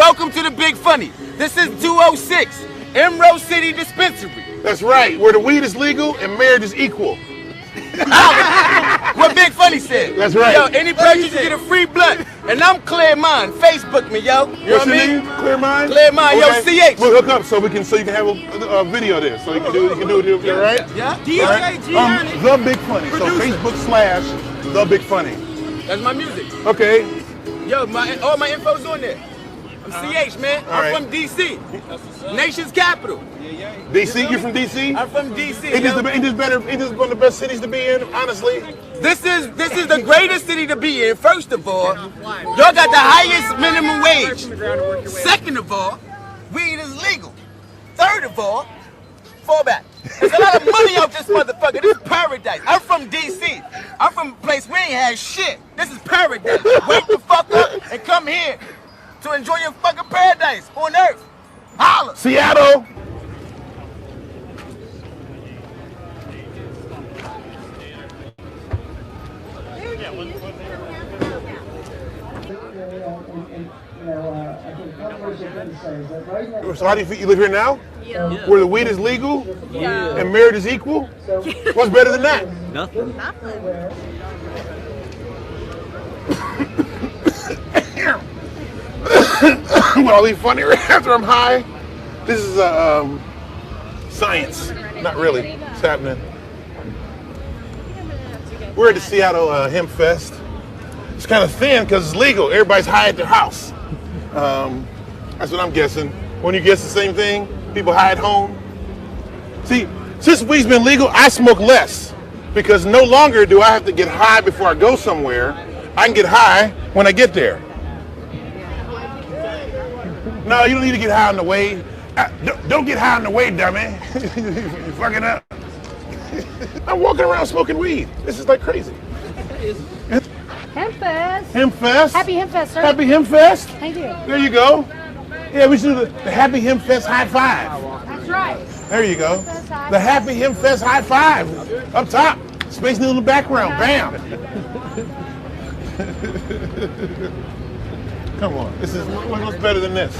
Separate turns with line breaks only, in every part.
welcome to the Big Funny. This is 206 Emerald City Dispensary.
That's right, where the weed is legal and marriage is equal.
What Big Funny said.
That's right.
Yo, any purchase you get a free blunt. And I'm Clear Mind. Facebook me, yo. You know
What's
what I
your
mean?
name? Clear Mind?
Clear Mind,
Okay.
yo, CH.
We'll hook up so you can have a video of this. So you can do it, all right?
Yeah.
All right. The Big Funny. So Facebook / The Big Funny.
That's my music.
Okay.
Yo, all my info's on there. I'm CH, man. I'm from DC. Nation's capital.
DC? You're from DC?
I'm from DC.
Ain't this one of the best cities to be in, honestly?
This is the greatest city to be in. First of all, y'all got the highest minimum wage. Second of all, weed is legal. Third of all, fall back. There's a lot of money out this motherfucker. This is paradise. I'm from DC. I'm from a place we ain't had shit. This is paradise. Wake the fuck up and come here to enjoy your fucking paradise on earth. Holla.
Seattle. So how do you live here now?
Yeah.
Where the weed is legal?
Yeah.
And marriage is equal? What's better than that?
Nothing.
Will I leave funnier after I'm high? This is science. Not really. It's happening. We're at the Seattle Hemp Fest. It's kind of thin because it's legal. Everybody's high at their house. That's what I'm guessing. When you guess the same thing, people high at home. See, since weed's been legal, I smoke less because no longer do I have to get high before I go somewhere. I can get high when I get there. No, you don't need to get high on the way. Don't get high on the way, dummy. You're fucking up. I'm walking around smoking weed. This is like crazy.
Hemp Fest.
Hemp Fest.
Happy Hemp Fest, sir.
Happy Hemp Fest.
Thank you.
There you go. Yeah, we should do the Happy Hemp Fest high five.
That's right.
There you go. The Happy Hemp Fest high five. Up top. Space Needle in the background. Bam. Come on. This is what's better than this.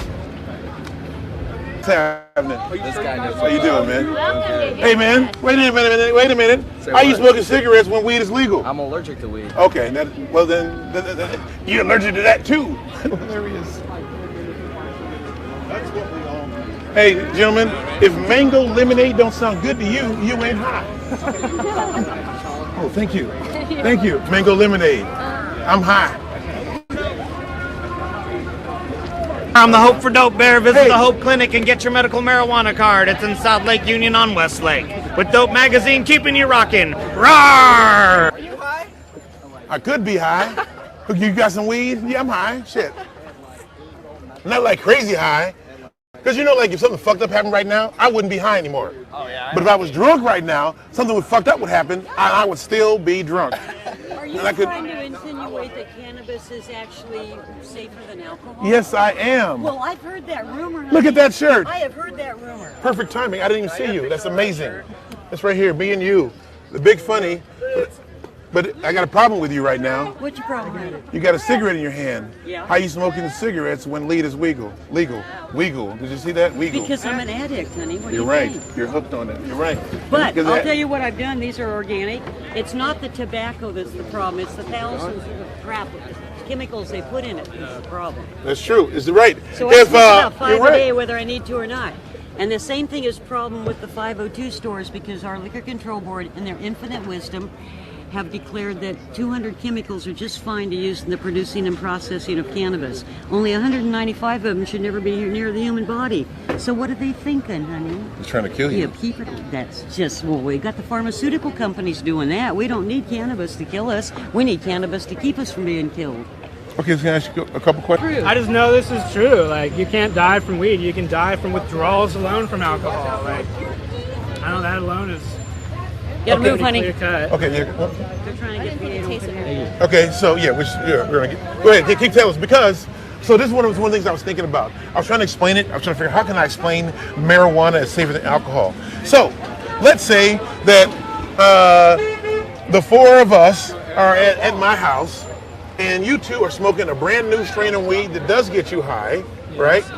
What's happening? How you doing, man? Hey, man. Wait a minute. How you smoking cigarettes when weed is legal?
I'm allergic to weed.
Okay. Well, then you're allergic to that too. There he is. That's what we all know. Hey, gentlemen, if mango lemonade don't sound good to you, you ain't high. Oh, thank you. Thank you. Mango lemonade. I'm high.
I'm the Hope for Dope Bear. Visit the Hope Clinic and get your medical marijuana card. It's in South Lake Union on Westlake. With Dope Magazine, keeping you rocking. Roar!
Are you high?
I could be high. You got some weed? Yeah, I'm high. Shit. Not like crazy high. Because you know, like if something fucked up happened right now, I wouldn't be high anymore.
Oh, yeah.
But if I was drunk right now, something fucked up would happen, I would still be drunk.
Are you trying to insinuate that cannabis is actually safer than alcohol?
Yes, I am.
Well, I've heard that rumor.
Look at that shirt.
I have heard that rumor.
Perfect timing. I didn't even see you. That's amazing. That's right here, me and you. The Big Funny. But I got a problem with you right now.
What's your problem?
You got a cigarette in your hand.
Yeah.
How you smoking cigarettes when weed is legal? Legal. Did you see that? Legal.
Because I'm an addict, honey. What do
You're
you
right.
think?
You're hooked on it. You're right.
But
Because
I'll tell you what I've done. These are organic. It's not the tobacco that's the problem. It's the thousands of crap chemicals they put in it that's the problem.
That's true. It's right.
So I smoke about 5
you're
a
right.
day whether I need to or not. And the same thing is problem with the 502 stores because our liquor control board, in their infinite wisdom, have declared that 200 chemicals are just fine to use in the producing and processing of cannabis. Only 195 of them should never be near the human body. So what are they thinking, honey?
He's trying to kill you.
Yeah, keep it. That's just, well, we got the pharmaceutical companies doing that. We don't need cannabis to kill us. We need cannabis to keep us from being killed.
Okay, so can I ask you a couple questions?
I just know this is true. Like, you can't die from weed. You can die from withdrawals alone from alcohol. Like, I know that alone is.
Gotta move, honey.
Clear cut.
Okay, yeah.
They're trying to get the open here.
Okay, so yeah, we're gonna get. Go ahead, keep telling us because. So this is one of the things I was thinking about. I was trying to explain it. I was trying to figure out how can I explain marijuana as safer than alcohol. So let's say that the four of us are at my house, and you two are smoking a brand new strain of weed that does get you high, right?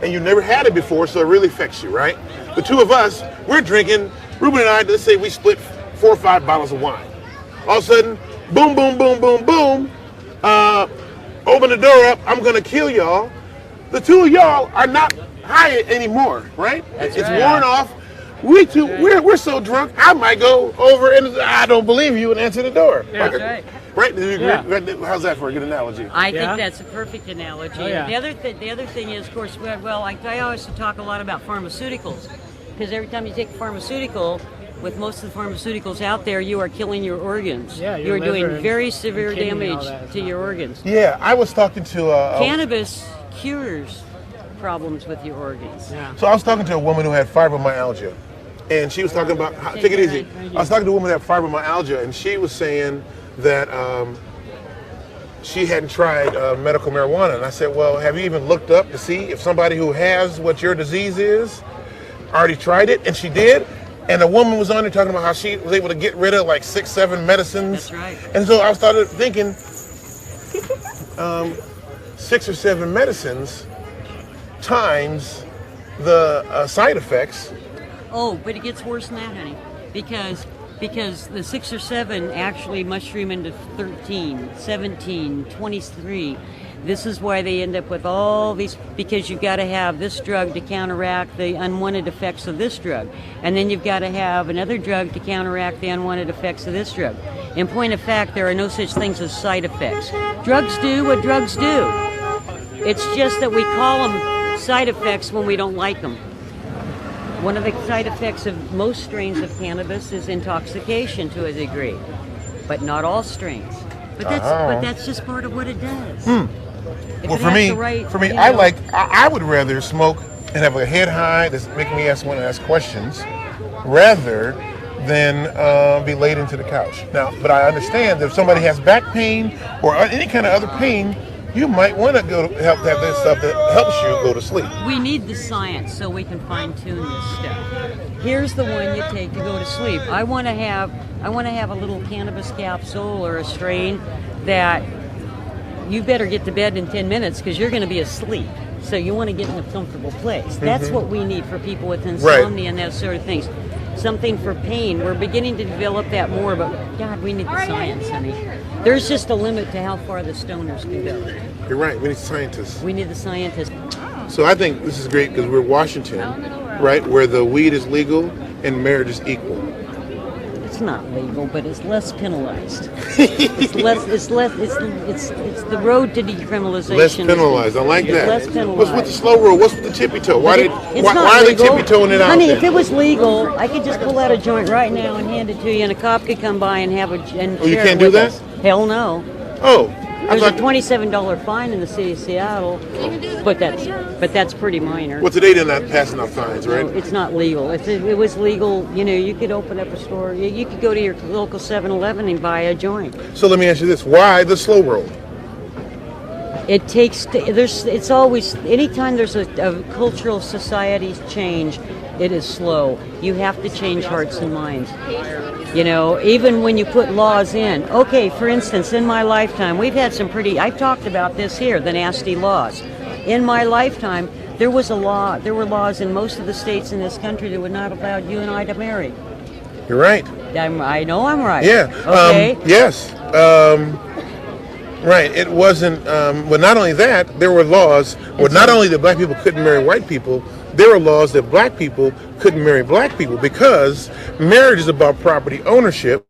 And you never had it before, so it really affects you, right? The two of us, we're drinking, Ruben and I, let's say we split 4 or 5 bottles of wine. All of a sudden, boom, boom, boom, boom, boom, open the door up, I'm gonna kill y'all. The two of y'all are not high anymore, right? It's worn off. We two, we're so drunk, I might go over and I don't believe you and answer the door.
Yeah.
Okay.
That's right.
Right? Do you agree?
Yeah.
How's that for a good analogy?
I
Yeah.
think that's a perfect analogy.
Oh, yeah.
The other thing is, of course, well, I always talk a lot about pharmaceuticals, because every time you take a pharmaceutical, with most of the pharmaceuticals out there, you are killing your organs.
Yeah,
you
your
are doing
liver and
very severe
kidney and all
damage
that. It's
to
not
your
good.
organs.
Yeah, I was talking to
Cannabis cures problems with your organs.
Yeah.
so I was talking to a woman who had fibromyalgia, and she was talking about take it easy. I was talking to a woman who had fibromyalgia, and she was saying that she hadn't tried medical marijuana, and I said, well, have you even looked up to see if somebody who has what your disease is already tried it? And she did. And a woman was on there talking about how she was able to get rid of like 6, 7 medicines.
That's right.
And so I started thinking, 6 or 7 medicines times the side effects.
Oh, but it gets worse than that, honey, because the 6 or 7 actually mushroom into 13, 17, 23. This is why they end up with all these, because you've got to have this drug to counteract the unwanted effects of this drug. And then you've got to have another drug to counteract the unwanted effects of this drug. In point of fact, there are no such things as side effects. Drugs do what drugs do. It's just that we call them side effects when we don't like them. One of the side effects of most strains of cannabis is intoxication to a degree, but not all strains. But that's just part of what it does. If
Well,
it
for
has
me,
the right, you
I
know-
I would rather smoke and have a head high that's making me want to ask questions, rather than be laid into the couch. Now, but I understand that if somebody has back pain or any kind of other pain, you might want to go to have this stuff that helps you go to sleep.
We need the science so we can fine tune this stuff. Here's the one you take to go to sleep. I want to have a little cannabis capsule or a strain that you better get to bed in 10 minutes because you're going to be asleep. So you want to get in a comfortable place. That's what we need for people with insomnia and those sort of things. Something for pain. We're beginning to develop that more, but God, we need the science, honey. There's just a limit to how far the stoners can go.
You're right. We need scientists.
We need the scientists.
So I think this is great because we're Washington, right, where the weed is legal and marriage is equal.
It's not legal, but it's less penalized. It's the road to decriminalization.
Less penalized. I like
It's
that.
less penalized.
What's with the slow roll? What's with the tippy toe? Why
But it's not
are they
legal.
tippy toeing it out?
Honey,
then?
if it was legal, I could just pull out a joint right now and hand it to you, and a cop could come by and have a and
Oh, you
share
can't
it
do
with
that?
us. Hell no.
Oh, I
There's a
thought.
$27 fine in the city of Seattle, but that's pretty minor.
Well, today they're not passing out fines, right?
It's not legal. If it was legal, you know, you could open up a store. You could go to your local 7-Eleven and buy a joint.
So let me ask you this: why the slow roll?
It takes, it's always, anytime there's a cultural society change, it is slow. You have to change hearts and minds. You know, even when you put laws in. Okay, for instance, in my lifetime, we've had some I've talked about this here, the nasty laws. In my lifetime, there were laws in most of the states in this country that would not allow you and I to marry.
You're right.
I know I'm right.
Yeah.
Okay.
Yes. Right. It wasn't. Well, not only that, there were laws. Well, not only that black people couldn't marry white people, there were laws that black people couldn't marry black people because marriage is about property ownership,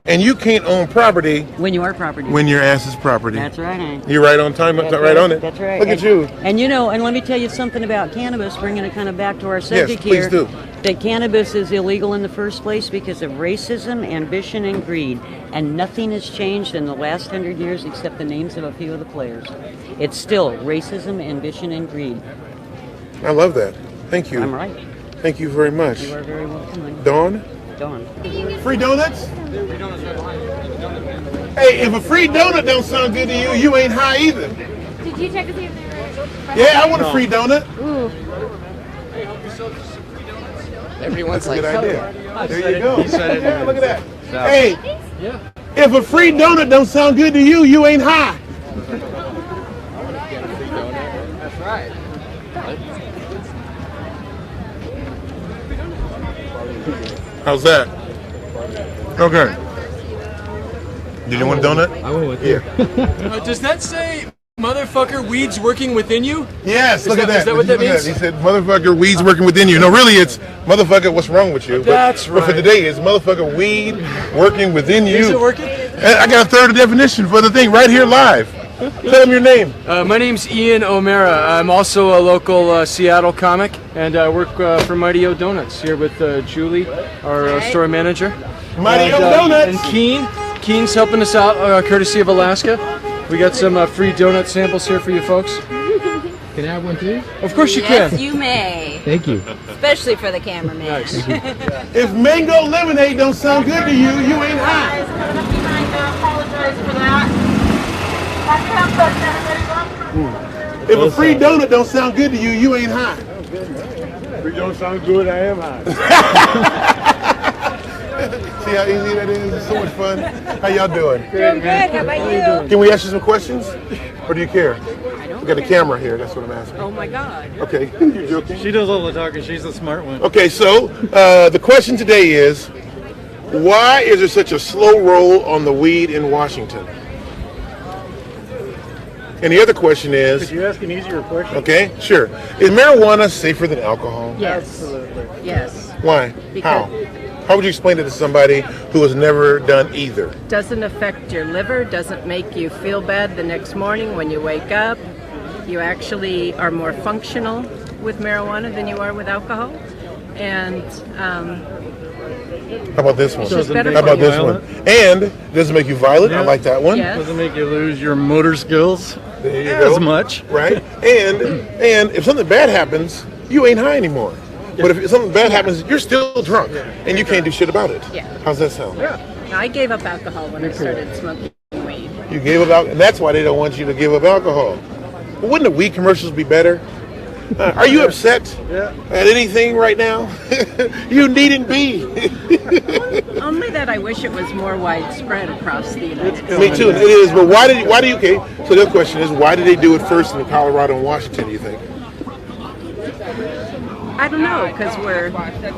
and you can't own property
When you are property.
when your ass is property.
That's right, honey.
You're right on time.
That's
right on it.
That's right.
Look at you.
And you know, and let me tell you something about cannabis, bringing it kind of back to our subject
please
here.
do.
That cannabis is illegal in the first place because of racism, ambition, and greed. And nothing has changed in the last 100 years except the names of a few of the players. It's still racism, ambition, and greed.
I love that. Thank you.
I'm right.
Thank you very much.
You are very welcome, honey.
Dawn?
Dawn.
Free donuts? Hey, if a free donut don't sound good to you, you ain't high either.
Did you check to see if they were?
Yeah, I want a free donut.
Ooh.
Everyone's
That's a
like,
good idea. There you go.
He said it.
Yeah, look at that. Hey, if a free donut don't sound good to you, you ain't high.
That's right.
How's that? Okay. Did you want a donut?
I went with
you.
Does that say motherfucker weeds working within you?
Yes, look at that.
Is that what that means?
He said, motherfucker, weeds working within you. No, really, it's motherfucker, what's wrong with you?
That's
But for
right.
today, it's motherfucker, weed working within you.
Is it working?
And I got a third definition for the thing right here live. Tell them your name.
My name's Ian O'Mara. I'm also a local Seattle comic, and I work for Mighty O Donuts here with Julie, our store manager.
Mighty O
And,
Donuts.
And Keen's helping us out, courtesy of Alaska. We got some free donut samples here for you folks.
Can I have one too?
Of course you
Yes,
can.
you may.
Thank you.
Especially for the cameraman.
Nice.
If mango lemonade don't sound good to you, you ain't high. If a free donut don't sound good to you, you ain't high.
If it don't sound good, I am high.
See how easy that is? It's so much fun. How y'all doing?
Doing good. How about you?
Can we ask you some questions? Or do you care? We got a camera here, that's what I'm asking.
Oh my God.
Okay, you're joking.
She does all the talking. She's the smart one.
Okay, so the question today is, why is there such a slow roll on the weed in Washington? And the other question
Could
is,
you ask an easier question?
okay, sure. Is marijuana safer than alcohol?
Yes. Yes.
Why?
Because-
How? How would you explain it to somebody who has never done either?
Doesn't affect your liver, doesn't make you feel bad the next morning when you wake up. You actually are more functional with marijuana than you are with alcohol. And
How about this one?
Just better
How about
for you.
this one? And does it make you violent? I like that one.
yes.
Doesn't make you lose your motor skills
There you
as
go.
much.
Right? And if something bad happens, you ain't high anymore. But if something bad happens, you're still drunk, and you can't do shit about it.
Yeah.
How's that sound?
I gave up alcohol when I started smoking weed.
You gave up alcohol, and that's why they don't want you to give up alcohol. But wouldn't the weed commercials be better? Are you upset at anything right now? You needn't be.
Only that I wish it was more widespread across the United States.
Me too. It is. But why do you? Okay. So the other question is, why did they do it first in Colorado and Washington? Do you think?
I don't know, because we're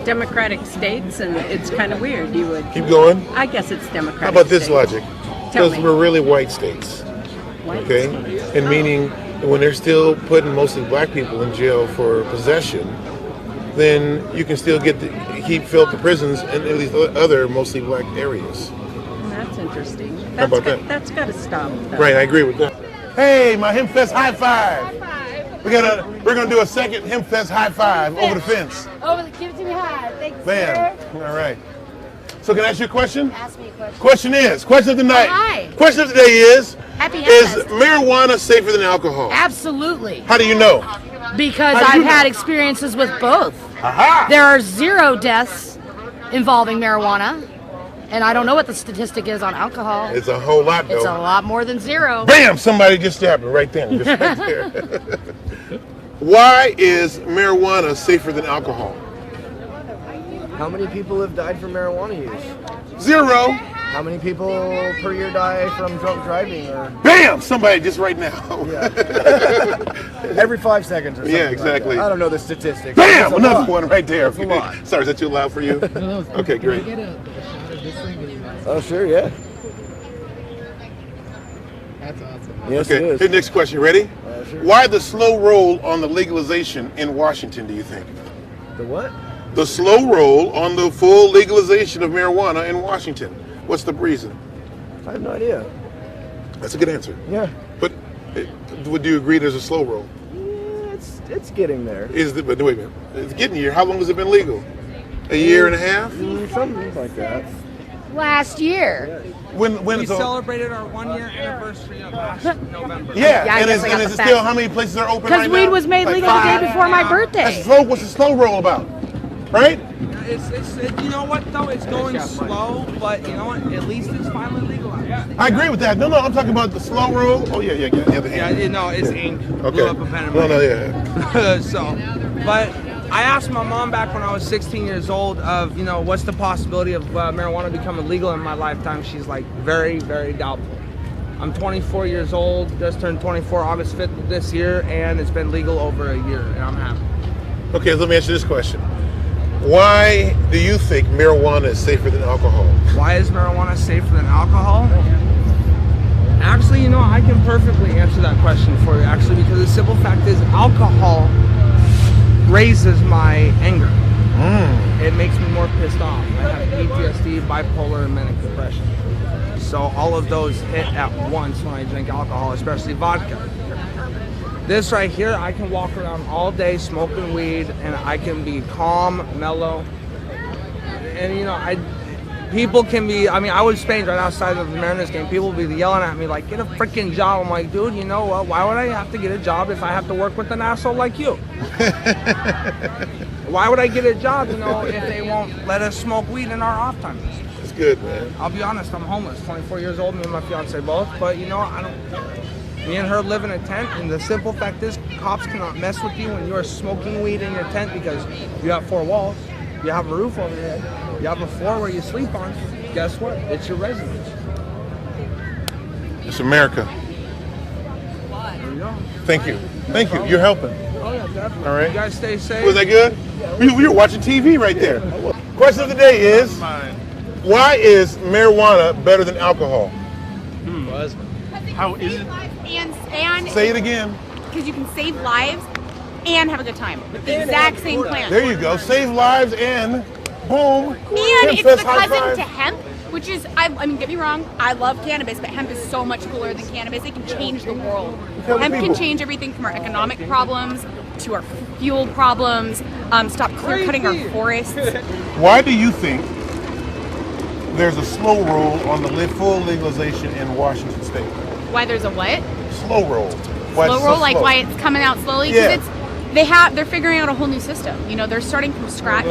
democratic states and it's kind of weird. You would.
Keep going.
I guess it's democratic.
How about this
states.
logic?
Tell
Because
me.
we're really white states.
White
Okay,
states.
and meaning when they're still putting mostly black people in jail for possession, then you can still fill up the prisons in at least other mostly black areas.
That's interesting.
How about that?
That's got to stop. though.
Right, I agree with that. Hey, my HempFest high five! We're gonna do a second HempFest high five over the fence.
Oh, give it to me high. Thanks,
Bam!
sir.
All right. So can I ask you a question?
Ask me a question.
Question of the night.
Hi.
Question of the day is:
Happy
is
HempFest.
marijuana safer than alcohol?
Absolutely,
How do you know?
because
How do you
I've had
know?
experiences with both.
Aha!
There are 0 deaths involving marijuana, and I don't know what the statistic is on alcohol.
It's a whole lot, though.
It's a lot more than 0.
Bam! Somebody just stabbed me right there. Just right there. Why is marijuana safer than alcohol?
How many people have died from marijuana use?
0.
How many people per year die from drunk driving? Or
Bam! Somebody just right now.
every 5 seconds or something.
Yeah, exactly.
Like that. I don't know the statistics.
Bam!
It's a
Another
lot.
one right there.
That's a lot.
Sorry, is that too loud for you? Okay, great.
Oh, sure, yeah.
That's awesome.
Yes,
Okay,
it is.
here's the next question. Ready?
Sure.
Why the slow roll on the legalization in Washington, do you think?
The what?
The slow roll on the full legalization of marijuana in Washington. What's the reason?
I have no idea.
That's a good answer.
Yeah.
But would you agree there's a slow roll?
It's getting there.
But wait a minute. It's getting here. How long has it been legal? A year and a half?
Something like that.
Last year.
When
We
it's all,
celebrated our 1-year anniversary of last November.
yeah,
Yeah, I
and
guess
is,
I got
and is
the
it still
facts.
how many places are open
Because
right
weed
now?
was made
Like
legal the
5?
day before my
That's
birthday.
slow. What's the slow roll about? Right?
You know what though? It's going slow, but you know what? At least it's finally legalized.
I agree with that. No, I'm talking about the slow roll. Oh yeah. The other hand.
It's ink.
Okay.
Blew up a pen in
No,
my
no,
hand.
yeah.
So, but I asked my mom back when I was 16 years old of, what's the possibility of marijuana becoming legal in my lifetime? She's like, very, very doubtful.
I'm 24 years old, just turned 24 August 5th this year, and it's been legal over a year, and I'm happy.
Okay, let me answer this question. Why do you think marijuana is safer than alcohol?
Why is marijuana safer than alcohol? Actually, you know, I can perfectly answer that question for you, actually, because the simple fact is alcohol raises my anger. It makes me more pissed off. I have PTSD, bipolar, and manic depression. So all of those hit at once when I drink alcohol, especially vodka. This right here, I can walk around all day smoking weed, and I can be calm, mellow. And you know, people can be, I mean, I was Spain right outside of the Mariners game. People will be yelling at me like, get a freaking job. I'm like, dude, you know what? Why would I have to get a job if I have to work with an asshole like you? Why would I get a job, you know, if they won't let us smoke weed in our off time?
That's good, man.
I'll be honest, I'm homeless, 24 years old, me and my fiance both, but you know, me and her live in a tent, and the simple fact is, cops cannot mess with you when you are smoking weed in your tent because you have 4 walls, you have a roof over your head, you have a floor where you sleep on. Guess what? It's your residence.
It's America.
There you go.
Thank you. Thank you. You're helping.
Oh yeah, definitely.
All right.
You guys stay safe.
Was that good? We were watching TV right there. Question of the day is, why is marijuana better than alcohol?
How is it?
And
Say it again.
because you can save lives and have a good time with the exact same plant.
There you go. Save lives and boom.
And it's the
Hemp Fest, high
cousin
five.
to hemp, which is, I mean, get me wrong, I love cannabis, but hemp is so much cooler than cannabis. It can change the world.
Tell the
Hemp can
people.
change everything from our economic problems to our fuel problems, stop clear cutting our forests.
Why do you think there's a slow roll on the full legalization in Washington State?
Why there's a what?
Slow roll. Why
Slow
it's so
roll, like
slow?
why it's coming out slowly?
Yeah.
Because they're figuring out a whole new system. You know, they're starting from scratch.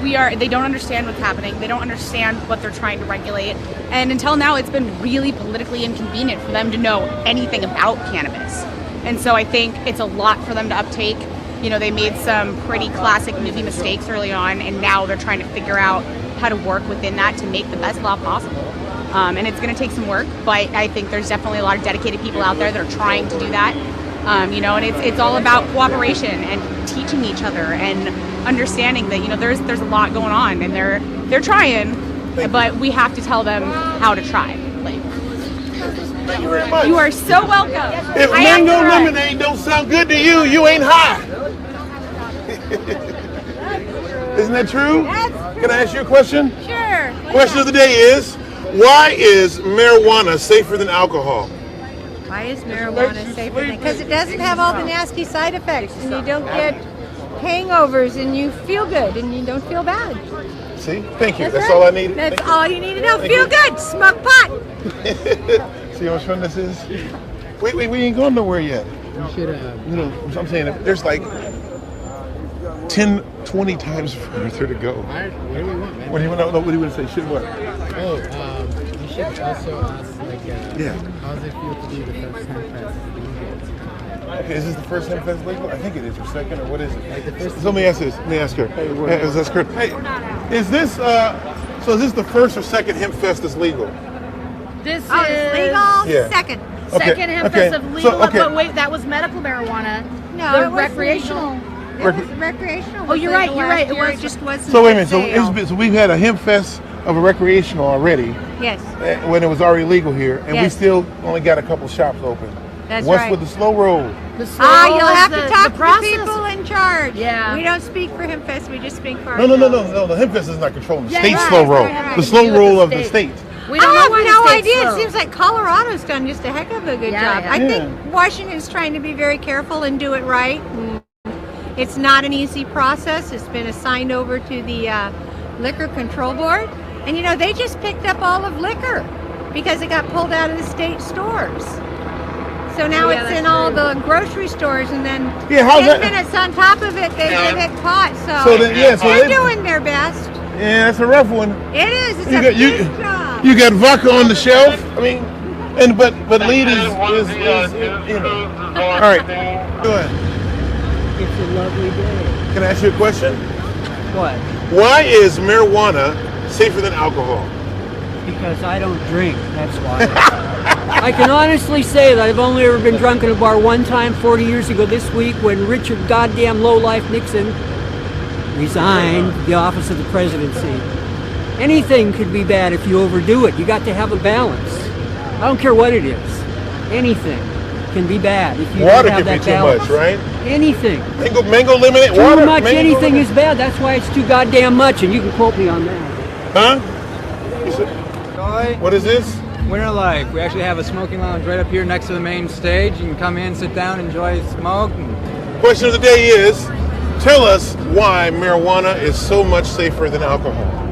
They don't understand what's happening. They don't understand what they're trying to regulate. And until now, it's been really politically inconvenient for them to know anything about cannabis. And so I think it's a lot for them to uptake. You know, they made some pretty classic movie mistakes early on, and now they're trying to figure out how to work within that to make the best law possible. And it's going to take some work, but I think there's definitely a lot of dedicated people out there that are trying to do that. You know, and it's all about cooperation and teaching each other and understanding that, you know, there's a lot going on, and they're trying, but we have to tell them how to try. Like,
Thank you very much.
you are so welcome.
If
I have
mango
to run.
lemonade don't sound good to you, you ain't high. Isn't that true? Can I ask you a question?
Sure.
Question of the day is, why is marijuana safer than alcohol?
Why is marijuana safer than? Because it doesn't have all the nasty side effects, and you don't get hangovers, and you feel good, and you don't feel bad.
See? Thank you. That's
right.
all I needed.
That's
Thank
all you need to know.
Thank
Feel
you.
good. Smoke pot.
See how much fun this is? We ain't going nowhere yet.
You should,
You know, I'm saying there's like 10, 20 times further to go.
all right, what do we want, man?
What do you want to say? Should what?
Oh, you should also ask, like,
Yeah.
how does it feel to be the first hemp fest legal?
Okay, is this the first hemp fest legal? I think it is, or second, or what is it?
Like the first.
So let me ask this. Let me ask her. Is this correct? Hey, is this so? Is this the first or second hemp fest that's legal?
This
Oh,
is
it's legal.
Yeah.
Second.
Okay,
second hemp
okay.
fest of
So,
legal,
okay.
but wait, that was medical marijuana.
No,
The
it was
recreational.
legal. It was recreational.
Oh, you're right,
legal
you're
last
right, it
year,
was.
just wasn't.
So wait a minute. So,
for sale.
so we've had a hemp fest of a recreational already
Yes.
when it was already legal here, and we
Yes.
still only got a couple shops open.
That's
What's
right.
with the slow roll?
The slow
You'll
roll is
have to
the
talk to the
process.
people in charge.
Yeah.
We don't speak for Hempfest, we just speak for
No.
ourselves.
The hemp fest is not controlling the
Yeah,
state
right,
slow roll.
right.
The slow roll of the state.
We
I
don't know
have
why the
no
state's
idea.
slow.
It seems like Colorado's done just a heck of a good
Yeah,
job.
yeah.
I think Washington's trying to be very careful and do it right. And it's not an easy process. It's been assigned over to the Liquor Control Board. And you know, they just picked up all of liquor because it got pulled out of the state stores. So now
Yeah,
it's
that's
in all
true.
the grocery stores, and then
Yeah, how's
10
that?
minutes on top of it, they hit pot.
So then, yeah, so
they're
they-
doing their best.
Yeah, that's a rough one.
It is. It's
You
a
got- you-
big job.
You got vodka on the shelf. I mean, but lead is you know. All right. Go ahead.
It's a lovely day.
Can I ask you a question?
What?
Why is marijuana safer than alcohol?
Because I don't drink, that's why. I can honestly say that I've only ever been drunk in a bar one time 40 years ago this week when Richard goddamn lowlife Nixon resigned the office of the presidency. Anything could be bad if you overdo it. You got to have a balance. I don't care what it is. Anything can be bad if you
Water
don't have
can be
that
too
balance.
much, right?
Anything.
Mango lemonade, water.
Too much
mango
anything
lemonade.
is bad. That's why it's too goddamn much, and you can quote me on that.
Huh? What is this?
Winter Life. We actually have a smoking lounge right up here next to the main stage. You can come in, sit down, enjoy smoke.
Question of the day is, tell us why marijuana is so much safer than alcohol.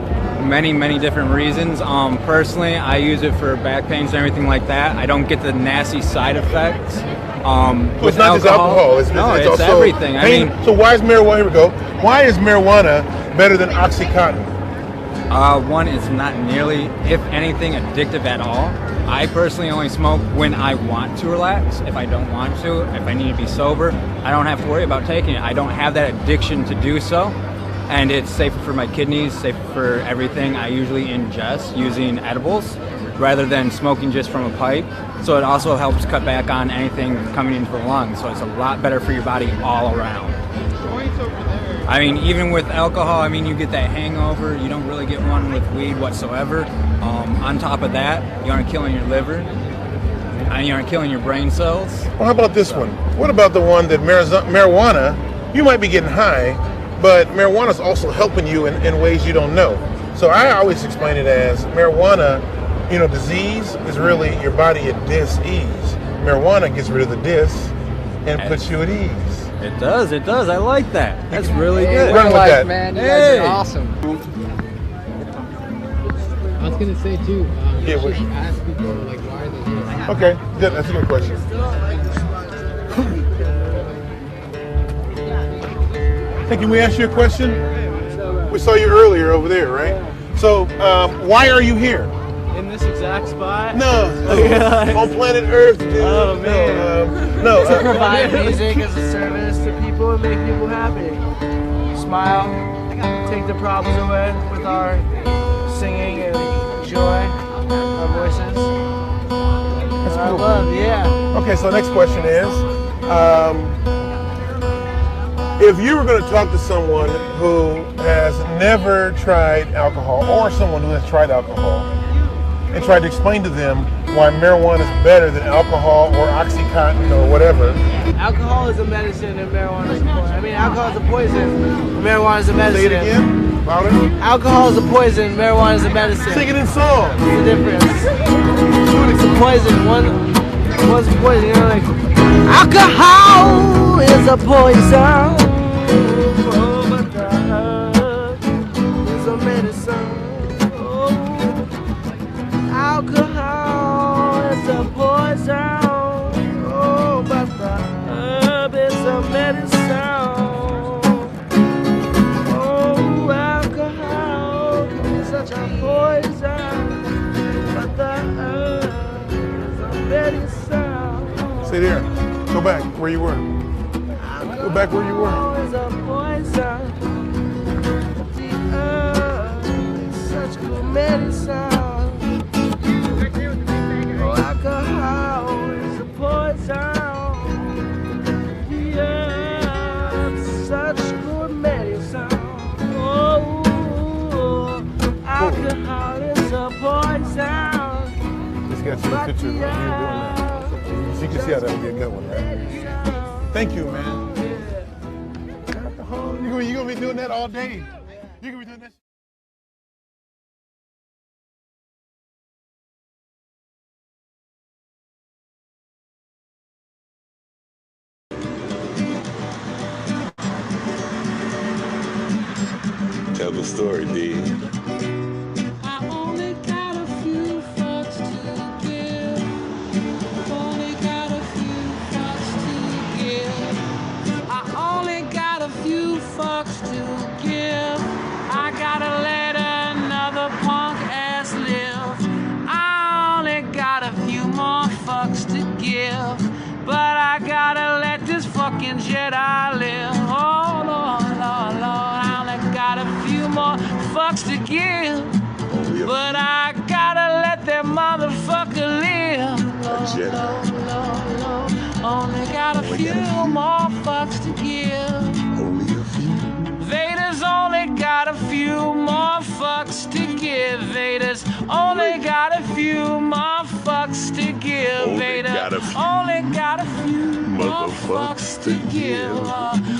Many different reasons. Personally, I use it for back pains and everything like that. I don't get the nasty side effects.
Well, it's not just alcohol. It's
it's
also
everything.
pain. So why is marijuana? Here we go. Why is marijuana better than OxyContin?
One, it's not nearly, if anything, addictive at all. I personally only smoke when I want to relax. If I don't want to, if I need to be sober, I don't have to worry about taking it. I don't have that addiction to do so. And it's safer for my kidneys, safer for everything I usually ingest using edibles rather than smoking just from a pipe. So it also helps cut back on anything coming into the lungs. So it's a lot better for your body all around. I mean, even with alcohol, I mean, you get that hangover. You don't really get one with weed whatsoever. On top of that, you aren't killing your liver. And you aren't killing your brain cells.
Well, how about this one? What about the one that marijuana, you might be getting high, but marijuana is also helping you in ways you don't know. So I always explain it as marijuana, disease is really your body at dis-ease. Marijuana gets rid of the dis and puts you at ease.
It does. I like that. That's really good.
Run with that.
Man, you guys are awesome. I was gonna say too, you should ask people like why are they here.
Okay, good. That's a good question. Hey, can we ask you a question? We saw you earlier over there, right? So, why are you here?
In this exact spot?
No, on planet Earth, dude.
Oh man.
No.
To provide music as a service to people and make people happy. Smile, take the problems away with our singing and joy, our voices.
That's
Our
cool.
love, yeah.
Okay, so next question is, if you were going to talk to someone who has never tried alcohol or someone who has tried alcohol and tried to explain to them why marijuana is better than alcohol or OxyContin or whatever.
Alcohol is a medicine and marijuana is a poison. I mean, alcohol is a poison, marijuana is a medicine.
Say it again, louder.
Alcohol is a poison, marijuana is a medicine.
Sing it in song.
What's the difference? It's a poison. One's a poison, like alcohol is a poison. Alcohol is a poison, oh, but the herb is a medicine. Oh, alcohol is such a poison, but the herb is a medicine.
Stay there. Go back where you were. Go back where you were.
Alcohol is a poison, the herb is such good medicine. Alcohol is a poison. Yeah, such good medicine. Oh, alcohol is a poison.
Just got some pictures of you doing that. So you can see how that would be a good one, right? Thank you, man. You're gonna be doing that all day. You're gonna be doing that.
Tell the story, D.
I only got a few fucks to give. Only got a few fucks to give. I only got a few fucks to give. I gotta let another punk ass live. I only got a few more fucks to give. But I gotta let this fucking Jedi live. Oh Lord, Lord, Lord, I only got a few more fucks to give. But I gotta fucks to give.
Only a few.
Vader's only got a few more fucks to give. Vader's only got a few more fucks to give.
Only got a few
only got a few more
motherfucks
fucks
to give.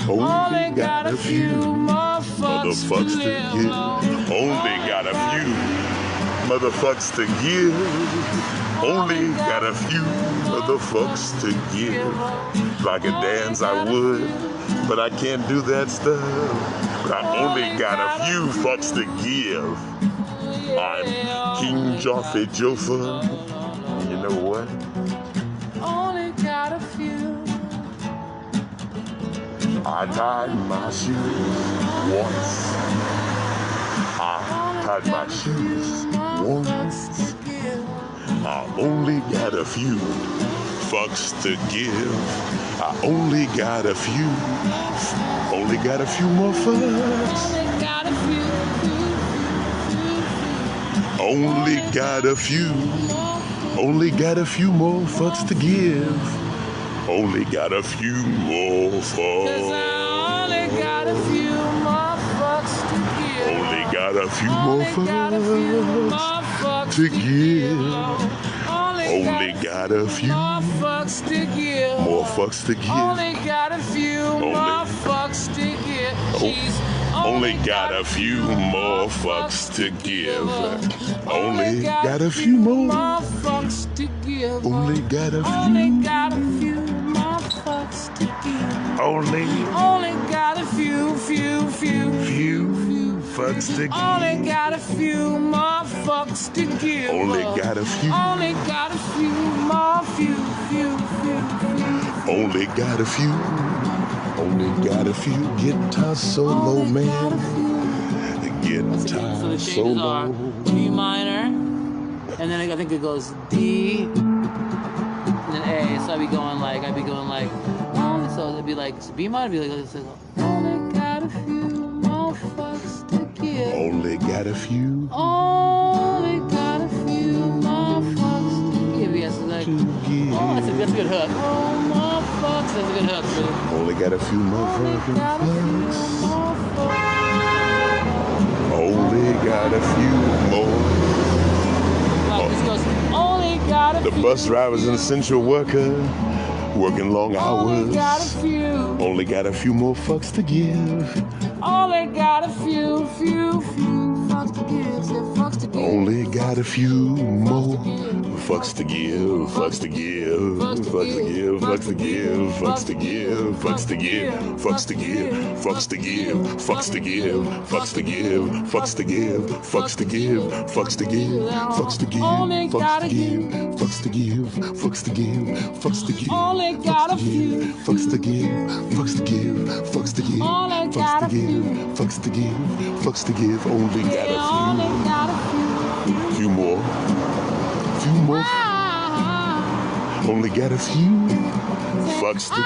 Only got a few more fucks to
motherfucks to
live.
give. Only got a few motherfucks to give. Only got a few motherfucks to give. If I could dance, I would, but I can't do that stuff. But I only got a few fucks to give. I'm King Joffe Jofa. And you know what?
Only got a few.
I tied my shoes once. I tied my shoes once. I only got a few fucks to give. I only got a few. Only got a few more fucks. Only got a few. Only got a few more fucks to give. Only got a few more fucks.
Only got a few more fucks to give.
Only got a few more fucks to give. Only got a few
more fucks to give.
More fucks to give.
Only got a few more fucks to give. She's
only got a few more fucks to give. Only got a few more
fucks to give.
Only got a few.
Only got a few more fucks to give.
Only
got a few
fucks to give.
Only got a few more fucks to give.
Only got a few.
Only got a few more few.
Only got a few. Only got a few guitar solo, man. The guitar solo.
B minor, and then I think it goes D, and then A. So I'd be going like, so it'd be like, so B minor, be like,
Only got a few more fucks to give.
Only got a few.
Only got a few more fucks to give.
Yes, like, oh, that's a good hook.
Oh, more fucks.
That's a good hook.
Only got a few more fucking fucks. Only got a few more.
Only got a
the bus driver's an essential worker, working long hours.
Only got a few.
Only got a few more fucks to give.
Only got a few fucks to give. Fucks to give.
Only got a few more fucks to give. Fucks to give. Fucks to give. Fucks to give. Fucks to give. Fucks to give. Fucks to give. Fucks to give. Fucks to give. Fucks to give. Fucks to give. Fucks to give. Fucks to give. Fucks to give. Fucks to give. Fucks to give. Fucks to give. Fucks to give.
Only got a few.
Fucks to give. Fucks to give. Fucks to give.
Only got a few.
Fucks to give. Fucks to give. Only got a few.
Only got a
few more. Few more. Only got a few fucks to give.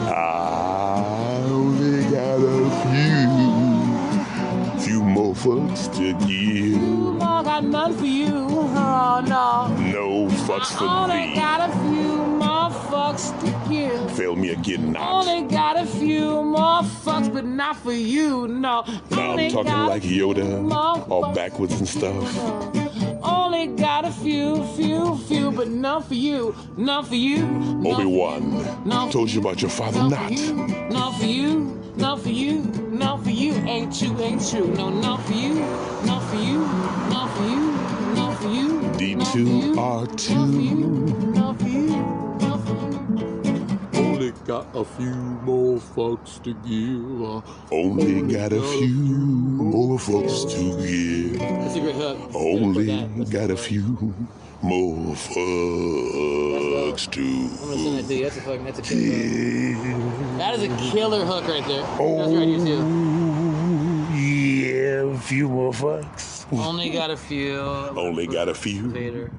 I only got a few more fucks to give.
more. Got none for you. Oh no.
No fucks for
Only
thee.
got a few more fucks to give.
Fail me again, not.
Only got a few more fucks, but not for you. No.
Now I'm talking like Yoda, all backwards and stuff.
Only got a few, but none for you, none for you.
Obi-Wan told you about your father, not.
None for you, none for you, none for you. Ain't true, ain't true. No, none for you, none for you, none for you, none for you.
D2R2.
None for you, none for you.
Only got a few more fucks to give.
Only got a few more fucks to give.
That's a great hook.
Only got a few more fucks to
I'm gonna send that to you. That's a killer hook. That is a killer hook right there. That's right here too.
Yeah, a few more fucks.
Only got a few.
Only got a few.
Vader.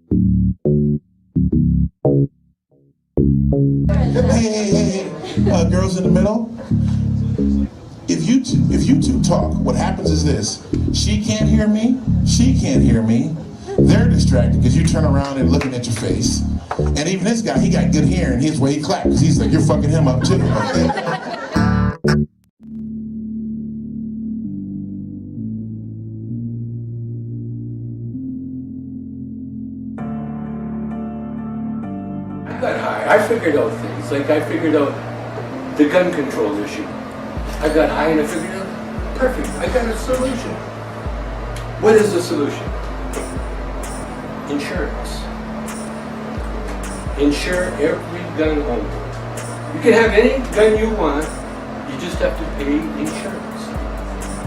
Hey, girls in the middle. If you two talk, what happens is this: she can't hear me, she can't hear me. They're distracted because you turn around and looking at your face. And even this guy, he got good hearing. Here's where he clapped because he's like, you're fucking him up too.
I got high. I figured out things. Like I figured out the gun control issue. I got high and I figured out, perfect, I got a solution. What is the solution? Insurance. Insure every gun owner. You can have any gun you want, you just have to pay insurance.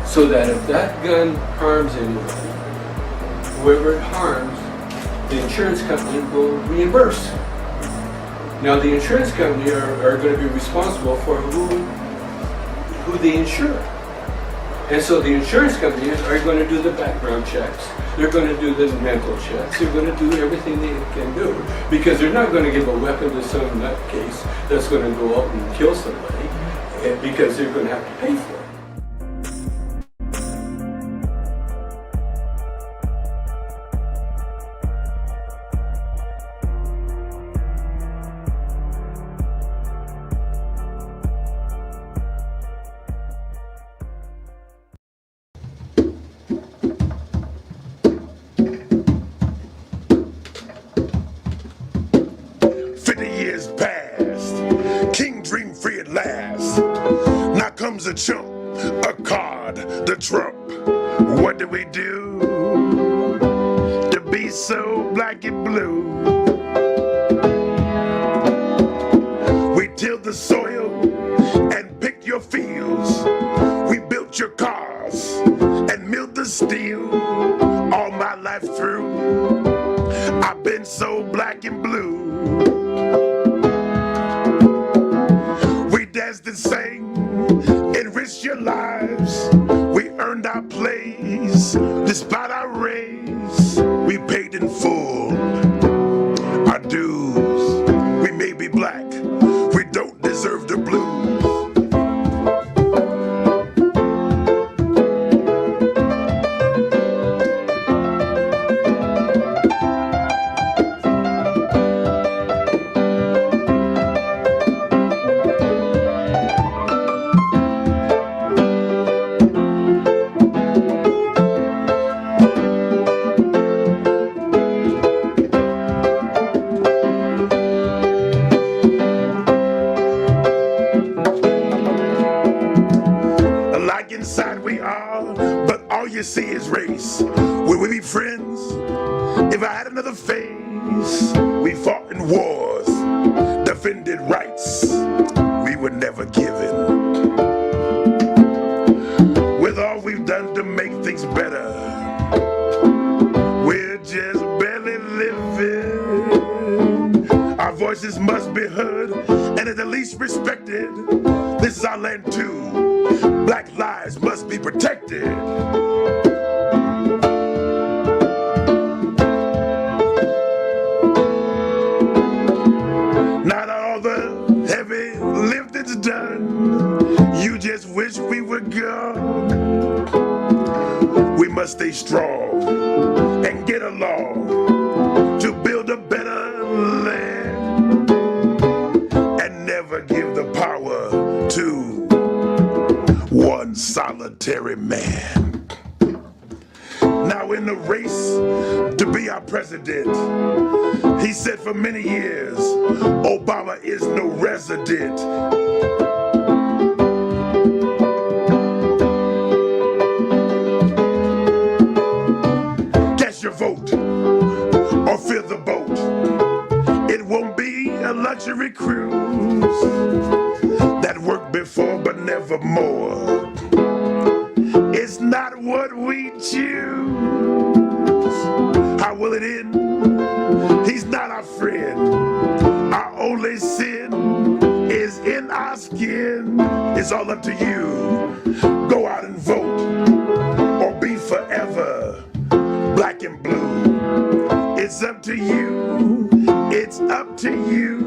So that if that gun harms anybody, whoever it harms, the insurance company will reimburse. Now the insurance company are going to be responsible for who they insure. And so the insurance companies are going to do the background checks, they're going to do the mental checks, they're going to do everything they can do. Because they're not going to give a weapon to some nutcase that's going to go out and kill somebody, because they're going to have to pay for it.
A chump, a card, the trump. What do we do to be so black and blue? We tilled the soil and picked your fields. We built your cars and milled the steel. All my life through, I've been so black and blue. We danced and sang, enriched your lives. We earned our place despite our race. We paid in full our dues. We may be black, we don't deserve the blues. Inside we are, but all you see is race. Will we be friends if I had another face? We fought in wars, defended rights. We were never given. With all we've done to make things better, we're just barely living. Our voices must be heard and at the least respected. This is our land too. Black lives must be protected. Not all the heavy lifting's done. You just wish we were gone. We must stay strong and get along to build a better land and never give the power to one solitary man. Now in the race to be our president, he said for many years, Obama is no resident. Cast your vote or fill the boat. It won't be a luxury cruise that worked before but never more. It's not what we choose. How will it end? He's not our friend. Our only sin is in our skin. It's all up to you. Go out and vote or be forever black and blue. It's up up to you. It's up to you.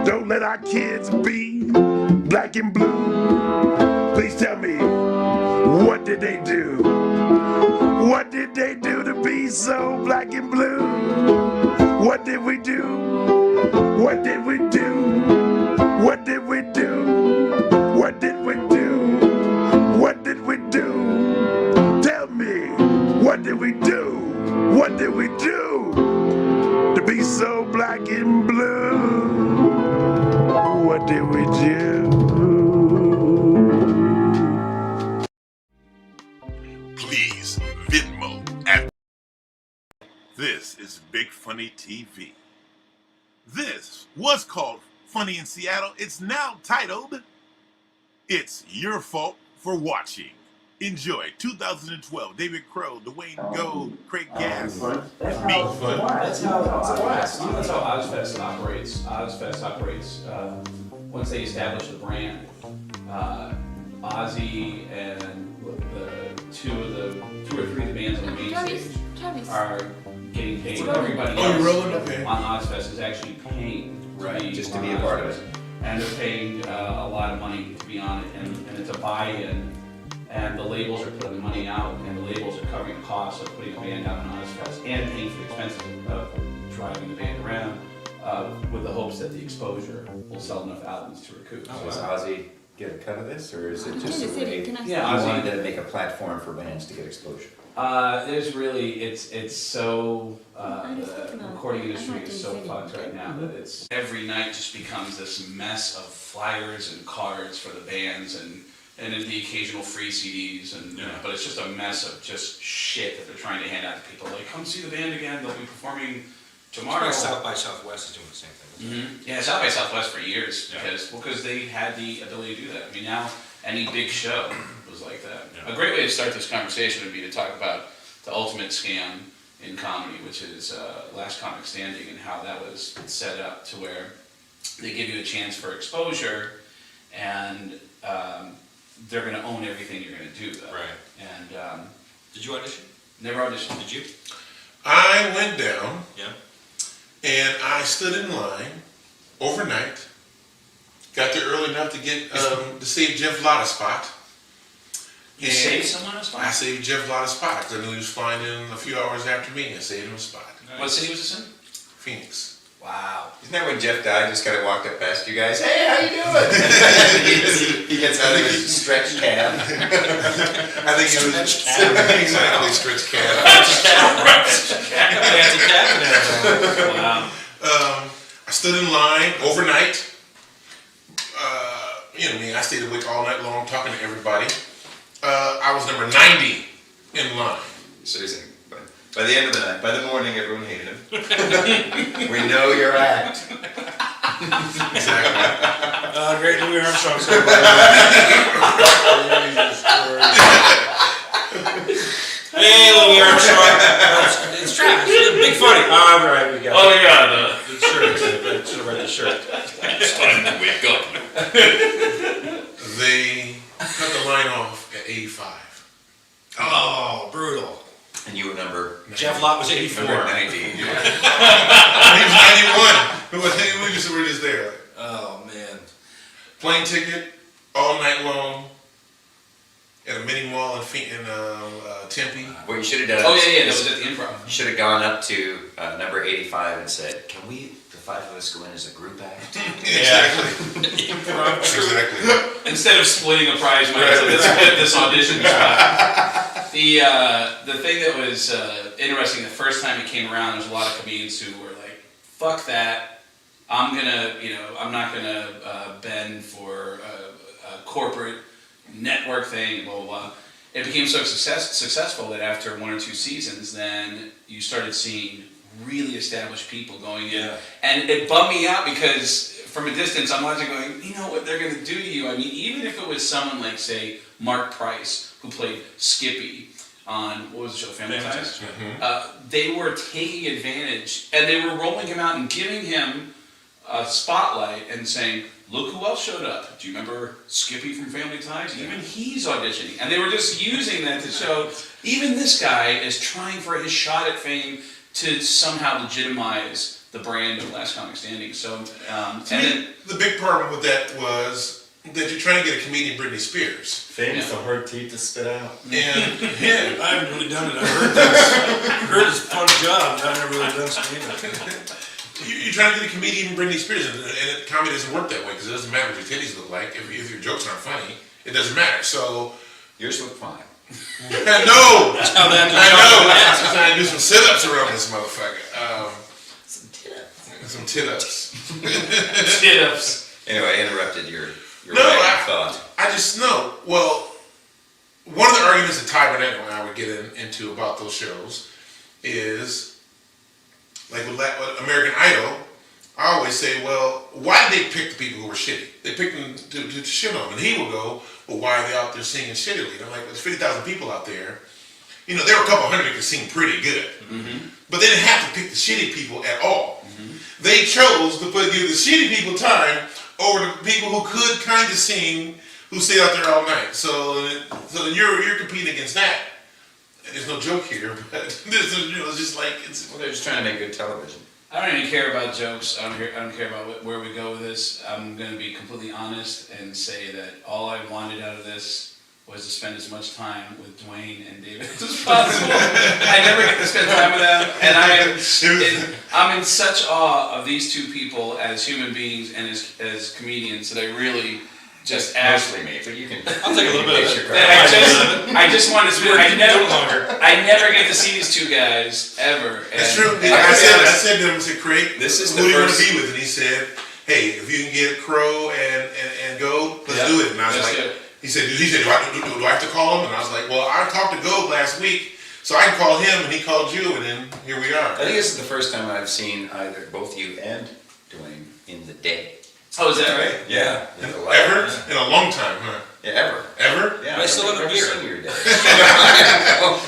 Don't let our kids be black and blue. Please tell me, what did they do? What did they do to be so black and blue? What did we do? What did we do? What did we do? What did we do? What did we do? Tell me, what did we do? What did we do to be so black and blue? What did we do? Please Venmo at. This is Big Funny TV. This was called Funny in Seattle. It's now titled It's Your Fault for Watching. Enjoy 2012. David Crow, Dwayne Gold, Craig Gass, and me.
That's how Ozfest operates. Ozfest operates once they establish the brand. Ozzy and the two or three of the bands on the main stage are getting paid. Everybody else on Ozfest is actually paying
just to be a part of it.
And they're paying a lot of money to be on it, and it's a buy-in. And the labels are putting the money out, and the labels are covering the costs of putting a band out on Ozfest and paying for the expenses of driving the band around, with the hopes that the exposure will sell enough albums to recoup.
So does Ozzy get a cut of this, or is it just a way
Ozzy
wanted to make a platform for bands to get exposure?
There's really, it's so, the recording industry is so fucked right now that it's, every night just becomes this mess of flyers and cards for the bands and then the occasional free CDs, and but it's just a mess of just shit that they're trying to hand out to people. Like, come see the band again, they'll be performing tomorrow.
South by Southwest is doing the same thing.
Yeah, South by Southwest for years, because they had the ability to do that. I mean, now any big show was like that. A great way to start this conversation would be to talk about the ultimate scam in comedy, which is Last Comic Standing, and how that was set up to where they give you a chance for exposure, and they're going to own everything you're going to do, though.
Right.
And
did you audition?
Never auditioned.
Did you?
I went down.
Yeah.
And I stood in line overnight. Got there early enough to get to save Jeff Lotta's spot.
You saved someone a spot?
I saved Jeff Lotta's spot because I knew he was flying in a few hours after me, and I saved him a spot.
Nice. What city was this in?
Phoenix.
Wow.
Isn't that when Jeff died, just kind of walked up past you guys, hey, how you doing? he gets out of his stretch cab.
I think he was exactly stretch cab.
Fancy cabinet.
Wow.
I stood in line overnight. You know me, I stayed awake all night long talking to everybody. I was number 90 in line.
So you're saying, by the end of the night, by the morning, everyone hated him. We know your act.
Exactly.
Great Louis Armstrong song. Hey, Louis Armstrong. It's Travis. Big Funny. All right, we got it.
Oh, yeah,
the shirt. I should have read the shirt.
It's time to wake up.
They cut the line off at 85.
Oh, brutal. And you were number...
90.
Jeff Lott was 84. Number 90.
He was 91. We just were just there.
Oh, man.
Plane ticket all night long at a mini mall in Tempe.
What you should have done...
Oh, yeah, that was at the Improv.
You should have gone up to number 85 and said, can we, the five of us, go in as a group act?
Exactly.
Improv.
Exactly.
Instead of splitting a prize money, so let's split this audition spot. The thing that was interesting the first time it came around, there was a lot of comedians who were like, fuck that, I'm not gonna bend for a corporate network thing, blah, blah, blah. It became so successful that after 1 or 2 seasons, then you started seeing really established people going in. And it bummed me out because from a distance, I'm watching going, you know what they're going to do to you? I mean, even if it was someone like, say, Mark Price, who played Skippy on, what was the show, Family Ties? They were taking advantage, and they were rolling him out and giving him a spotlight and saying, look who else showed up. Do you remember Skippy from Family Ties? Even he's auditioning. And they were just using that to show, even this guy is trying for his shot at fame to somehow legitimize the brand of Last Comic Standing. So,
the big problem with that was that you're trying to get a comedian Britney Spears.
Famous for hard teeth to spit out.
And
I haven't really done it. I heard this. I heard it's a fun job, but I've never really done stand-up.
You're trying to get a comedian Britney Spears, and comedy doesn't work that way because it doesn't matter what your titties look like. If your jokes aren't funny, it doesn't matter. So
yours look fine.
I know. I'm trying to do some sit-ups around this motherfucker. Some tit-ups.
Tit-ups.
Anyway, I interrupted your thought.
I just know. Well, one of the arguments that Ty Burnett and I would get into about those shows is, like with American Idol, I always say, well, why did they pick the people who were shitty? They picked them to shit on them. And he will go, well, why are they out there singing shittily? And I'm like, there's 50,000 people out there. You know, there were a couple hundred that could sing pretty good. Mm-hmm. But they didn't have to pick the shitty people at all. Mm-hmm. They chose to give the shitty people time over the people who could kind of sing, who stayed out there all night. So you're competing against that. And there's no joke here, but it's just like
well, they're just trying to make good television.
I don't even care about jokes. I don't care about where we go with this. I'm going to be completely honest and say that all I wanted out of this was to spend as much time with Dwayne and David as possible. I never get to spend time with them, and I'm in such awe of these two people as human beings and as comedians that I really just
mostly me, but you can.
I'll take a little bit of your credit.
I just want to spend. I never get to see these two guys ever.
That's true. I said to him, I said, Craig, who do you want to be with? And he said, hey, if you can get Crow and Gold, let's do it. And I was like, he said, do I have to call him? And I was like, well, I talked to Gold last week, so I can call him, and he called you, and then here we are.
I think this is the first time I've seen either both you and Dwayne in the day.
Oh, is that right?
Yeah.
Ever? In a long time, huh?
Yeah, ever.
Ever?
Yeah.
I still have a beer.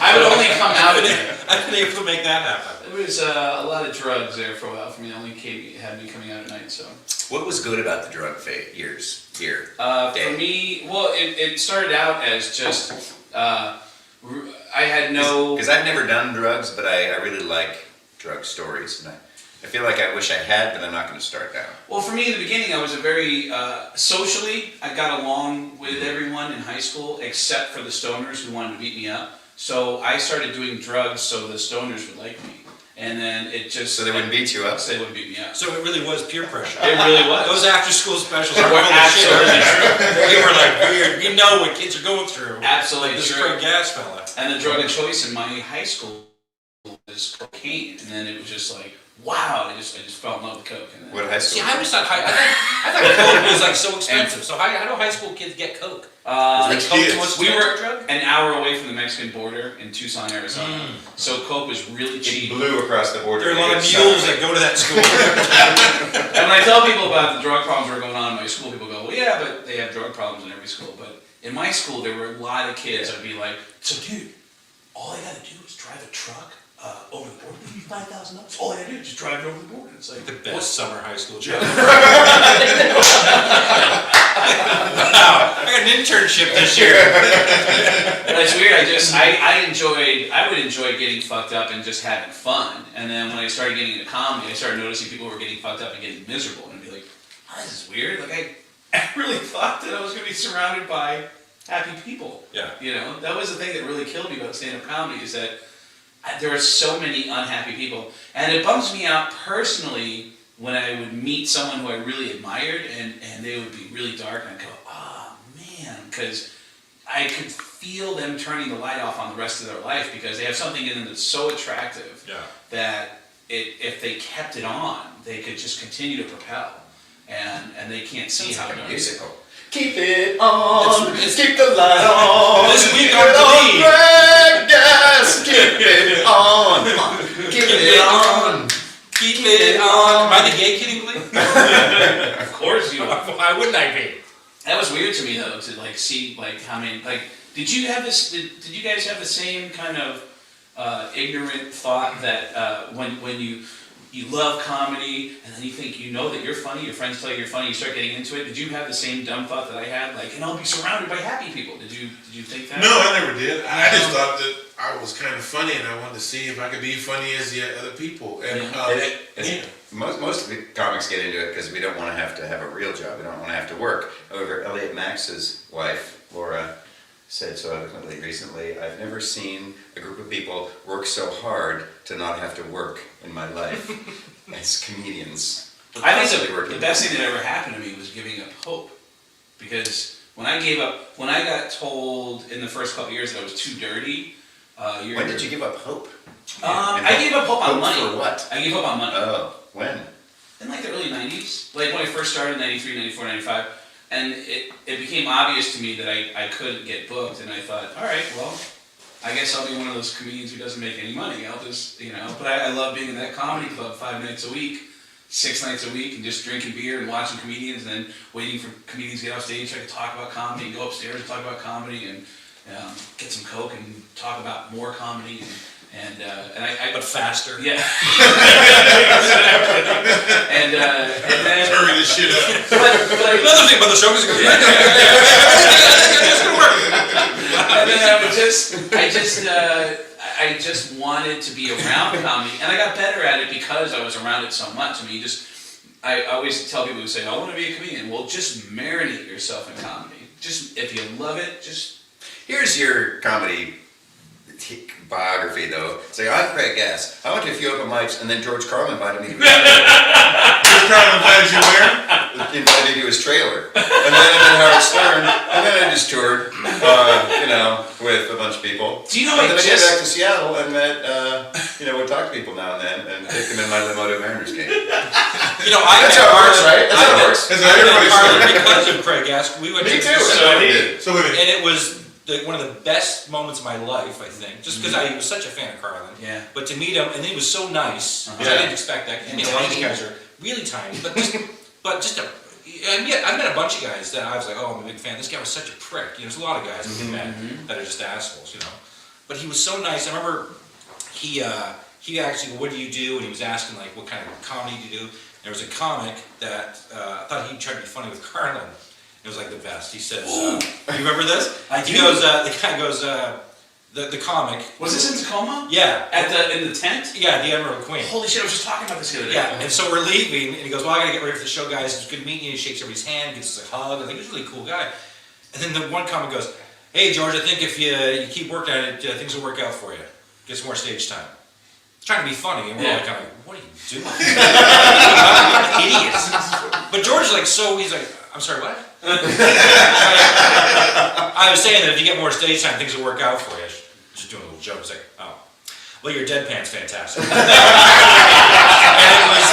I would only come out of it.
I've been able to make that happen.
There was a lot of drugs there for a while for me. It only had me coming out at night, so.
What was good about the drug years?
For me, well, it started out as just, I had no...
Because I've never done drugs, but I really like drug stories. And I feel like I wish I had, but I'm not going to start now.
Well, for me in the beginning, I was a very, socially, I got along with everyone in high school, except for the stoners who wanted to beat me up. So I started doing drugs so the stoners would like me. And then it just...
So they wouldn't beat you up?
So they wouldn't beat me up.
So it really was peer pressure.
It really was.
Those after-school specials are
were absolutely true.
You were like, weird. You know what kids are going through.
Absolutely
like this
true.
Craig Gas fella.
And the drug of choice in my high school was cocaine. And then it was just like, wow, I just fell in love with coke. And then,
what high school?
See, I always thought I thought coke was like so expensive. So how do high school kids get coke?
We were an hour away from the Mexican border in Tucson, Arizona. So coke was really cheap.
It blew across the border.
There are a lot of mules that go to that school.
And when I tell people about the drug problems that were going on in my school, people go, well, yeah, but they have drug problems in every school. But in my school, there were a lot of kids that would be like, so dude, all I gotta do is drive a truck over the border. Give me $5,000. All I gotta do is just drive it over the border. It's like
the best summer high school job. Wow, I got an internship this year.
That's weird. I would enjoy getting fucked up and just having fun. And then when I started getting into comedy, I started noticing people were getting fucked up and getting miserable. And I'd be like, oh, this is weird. Like I really thought that I was gonna be surrounded by happy people.
Yeah.
You know, that was the thing that really killed me about stand-up comedy is that there are so many unhappy people. And it bums me out personally when I would meet someone who I really admired and they would be really dark and I'd go, oh man, because I could feel them turning the light off on the rest of their life because they have something in them that's so attractive that if they kept it on, they could just continue to propel. And they can't see how
like
to
musical.
Keep it on, keep the light on.
This week
keep
on
it
the
on,
lead.
Greg, yes, keep it on, keep it on,
keep it on. Am I the gay Kid Glee?
Of course you are.
Why wouldn't I be?
That was weird to me though to like see like how many like did you have this? Did you guys have the same kind of ignorant thought that when you love comedy, and then you think you know that you're funny, your friends tell you you're funny, you start getting into it. Did you have the same dumb thought that I had? Like, and I'll be surrounded by happy people. Did you think that?
No, I never did. I just thought that I was kind of funny, and I wanted to see if I could be funny as the other people. And
most of the comics get into it because we don't want to have a real job. We don't want to have to work. However, Elliot Max's wife, Laura, said so eloquently recently, I've never seen a group of people work so hard to not have to work in my life as comedians.
I think the best thing that ever happened to me was giving up hope. Because when I got told in the first couple of years that I was too dirty.
When did you give up hope?
I gave up hope on money.
For what?
I gave up on money.
Oh, when?
In like the early 90s. Like when I first started, 93, 94, 95. And it became obvious to me that I couldn't get booked. And I thought, all right, well, I guess I'll be one of those comedians who doesn't make any money. I'll just, But I love being in that comedy club 5 nights a week. 6 nights a week and just drinking beer and watching comedians and then waiting for comedians to get off stage so I could talk about comedy and go upstairs and talk about comedy and get some Coke and talk about more comedy and I
but faster.
Yeah. and then
hurry this shit up.
But
another thing about the show is it's gonna work.
And then I just wanted to be around comedy, and I got better at it because I was around it so much. I mean, I always tell people who say, I want to be a comedian, well, just marinate yourself in comedy. Just, if you love it, just...
Here's your comedy biography, though. Say, I'm Craig Gass. I went to a few open mics, and then George Carlin invited me to
George Carlin invited you where?
Invited me to his trailer. And then I met Howard Stern, and then I just toured, with a bunch of people.
Do you know
and then I came back to Seattle and met, would talk to people now and then, and take them in my limo to a Mariners game. That's how it works, right? That's how it works.
That's how everybody's doing. Because of Craig Gass, we went
Me
to
too.
and it was one of the best moments of my life, I think, just because I was such a fan of Carlin.
Yeah.
But to meet him, and he was so nice, because I didn't expect that. I mean, a lot of these guys are really tiny, I've met a bunch of guys that I was like, oh, I'm a big fan. This guy was such a prick. There's a lot of guys that met that are just assholes, But he was so nice. I remember he actually, what do you do? And he was asking like, what kind of comedy do you do? There was a comic that thought he tried to be funny with Carlin. It was like the best. He says, you remember this? He goes, the guy goes, the comic.
Was this in Tacoma?
Yeah.
In the tent?
Yeah, the Emerald Queen.
Holy shit, I was just talking about this the other day.
Yeah, and so we're leaving, and he goes, well, I gotta get ready for the show, guys. It's good meeting you. He shakes everybody's hand, gives us a hug. I think he's a really cool guy. And then the one comic goes, hey, George, I think if you keep working at it, things will work out for you. Get some more stage time. Trying to be funny, and we're all kind of like, what are you doing? Idiots. But George's like, he's like, I'm sorry, what? I was saying that if you get more stage time, things will work out for you. Just doing a little joke. It's like, oh, well, your deadpan's fantastic. And it was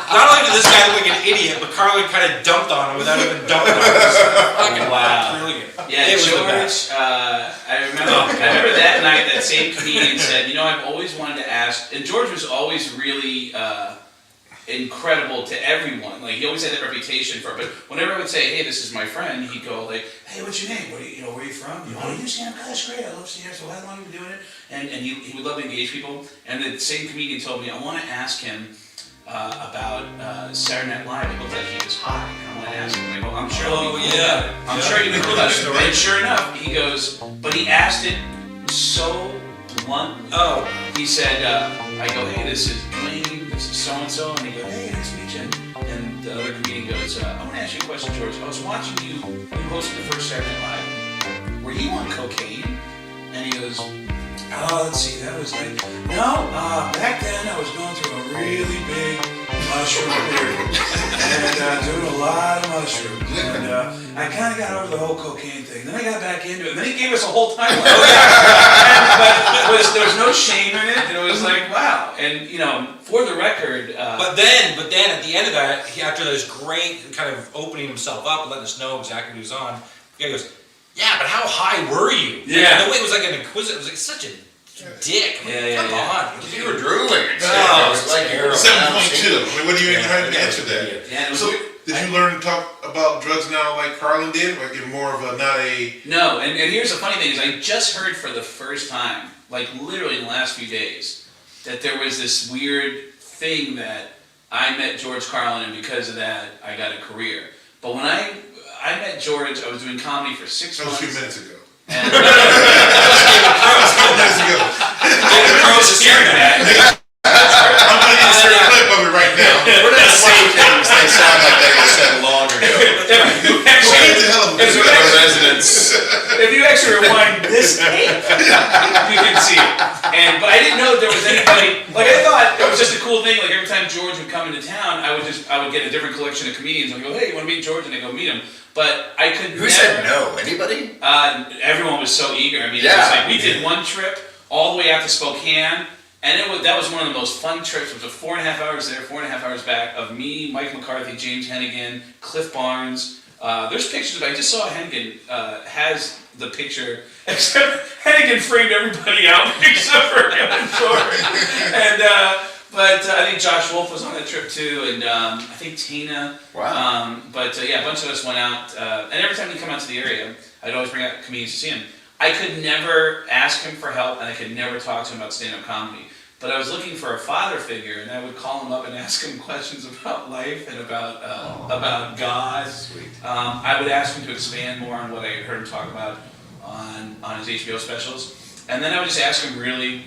not only did this guy look like an idiot, but Carlin kind of dumped on him without even dumping on him. It was fucking brilliant.
Yeah,
it was
George, I remember that night that same comedian said, I've always wanted to ask, and George was always really incredible to everyone. Like, he always had that reputation for it, but whenever I would say, hey, this is my friend, he'd go like, hey, what's your name? Where are you from? Oh, you stand up? That's great. I love stand-up. So how long have you been doing it? And he would love to engage people. And the same comedian told me, I want to ask him about Saturday Night Live. It looked like he was high. I want to ask him. I go, I'm sure he'll be cool about it. I'm sure he'll be cool about it. And sure enough, he goes, but he asked it so bluntly.
Oh.
He said, I go, hey, this is Dwayne, this is so-and-so. And he goes, hey, nice to meet you. And the other comedian goes, I want to ask you a question, George. I was watching you hosted the first Saturday Night Live. Were you on cocaine? And he goes, let's see, that was like, no, back then I was going through a really big mushroom period. And doing a lot of mushrooms. And I kind of got over the whole cocaine thing. Then I got back into it. And then he gave us a whole timeline. But there was no shame in it. It was like, wow. And, for the record...
But then at the end of that, after this great kind of opening himself up and letting us know exactly what he was on, the guy goes, yeah, but how high were you?
Yeah.
And the way it was like an inquisitive, it was like such a dick. Come on.
You were drooling.
No, it was
like
7.2. I mean, what do you even have to answer that?
Yeah,
so, did you learn to talk about drugs now like Carlin did? Like you're more of a, not a...
No, and here's the funny thing is I just heard for the first time, like literally in the last few days, that there was this weird thing that I met George Carlin, and because of that, I got a career. But when I met George, I was doing comedy for 6 months.
That was a few minutes ago.
And,
girls are staring at it.
I'm going to insert a clip of it right now. We're not saying things they sound like they were said long ago.
If you actually rewind this tape, you can see it. But I didn't know there was anybody. Like I thought it was just a cool thing. Like every time George would come into town, I would get a different collection of comedians. I go, hey, you want to meet George? And they go meet him. But I could.
Who said no? Anybody?
Everyone was so eager. I mean,
yeah.
It was like we did one trip all the way out to Spokane. And that was one of the most fun trips. It was 4.5 hours there, 4.5 hours back of me, Mike McCarthy, James Hennigan, Cliff Barnes. There's pictures of it. I just saw Hennigan has the picture, except Hennigan framed everybody out except for him and George. But I think Josh Wolf was on that trip too, and I think Tina.
Wow.
Yeah, a bunch of us went out. And every time he'd come out to the area, I'd always bring out comedians to see him. I could never ask him for help, and I could never talk to him about stand-up comedy. But I was looking for a father figure, and I would call him up and ask him questions about life and about God.
Sweet.
I would ask him to expand more on what I heard him talk about on his HBO specials. And then I would just ask him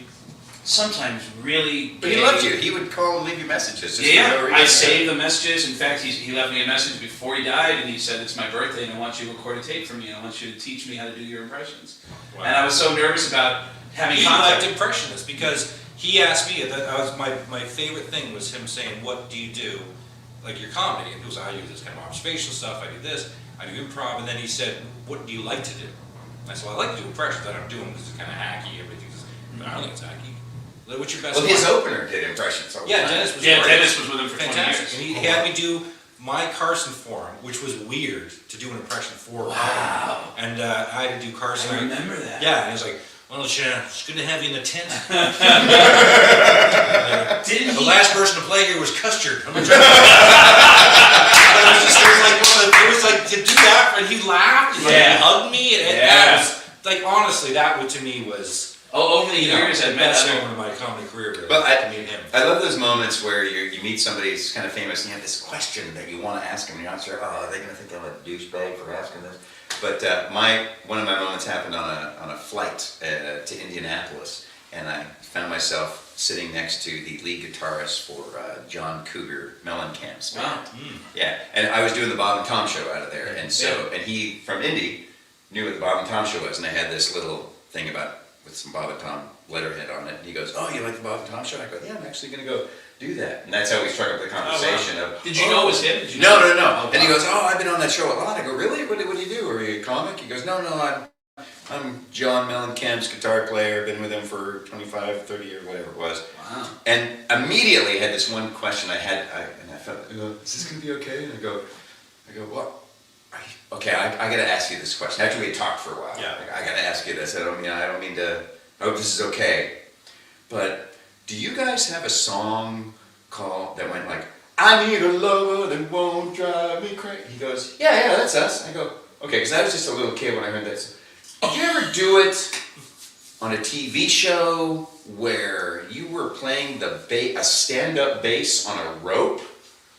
sometimes really...
But he loved you. He would call and leave you messages.
I saved the messages. In fact, he left me a message before he died, and he said, it's my birthday, and I want you to record a tape for me, and I want you to teach me how to do your impressions. Wow. And I was so nervous about having contact.
He liked impressionists because he asked me, my favorite thing was him saying, what do you do? Like your comedy. And he was, I do this kind of observational stuff, I do this, I do improv, and then he said, what do you like to do? And I said, well, I like to do impressions. I don't do them because it's kind of hacky, everything's, but I don't think it's hacky. What's your best
Well, his opener did impressions.
Yeah, Dennis was
Dennis was with him for
fantastic.
20 years.
And he had me do my Carson for him, which was weird to do an impression for him. Wow. And I had to do Carson.
I remember that.
Yeah, and he was like, well, it's good to have you in the tent. The last person to play here was Custard. I'm it was like to do that, and he laughed, and he hugged me, and that was, like, honestly, that to me was...
over the years, I met
other moment of my comedy career. Really,
but
to meet him.
I love those moments where you meet somebody who's kind of famous, and you have this question that you want to ask them, and you're not sure, are they going to think I'm a douchebag for asking this? But one of my moments happened on a flight to Indianapolis, and I found myself sitting next to the lead guitarist for John Cougar Mellencamp's band.
Wow.
Yeah, and I was doing the Bob and Tom show out of there, and he from Indy knew what the Bob and Tom show was, and I had this little thing with some Bob and Tom letterhead on it, and he goes, oh, you like the Bob and Tom show? I go, yeah, I'm actually going to go do that. And that's how we struck up the conversation of...
Did you know it was him?
No. And he goes, oh, I've been on that show a lot. I go, really? What do you do? Are you a comic? He goes, no, I'm John Mellencamp's guitar player, been with him for 25, 30 years, whatever it was.
Wow.
And immediately I had this one question I felt, is this going to be okay? And I go, what? Okay, I got to ask you this question. After we had talked for a while, I got to ask you this. I don't mean to. I hope this is okay. But do you guys have a song that went like, "I need a lover that won't drive me crazy"? He goes, "Yeah, that's us." I go, "Okay," because I was just a little kid when I heard this. Did you ever do it on a TV show where you were playing a stand-up bass on a rope,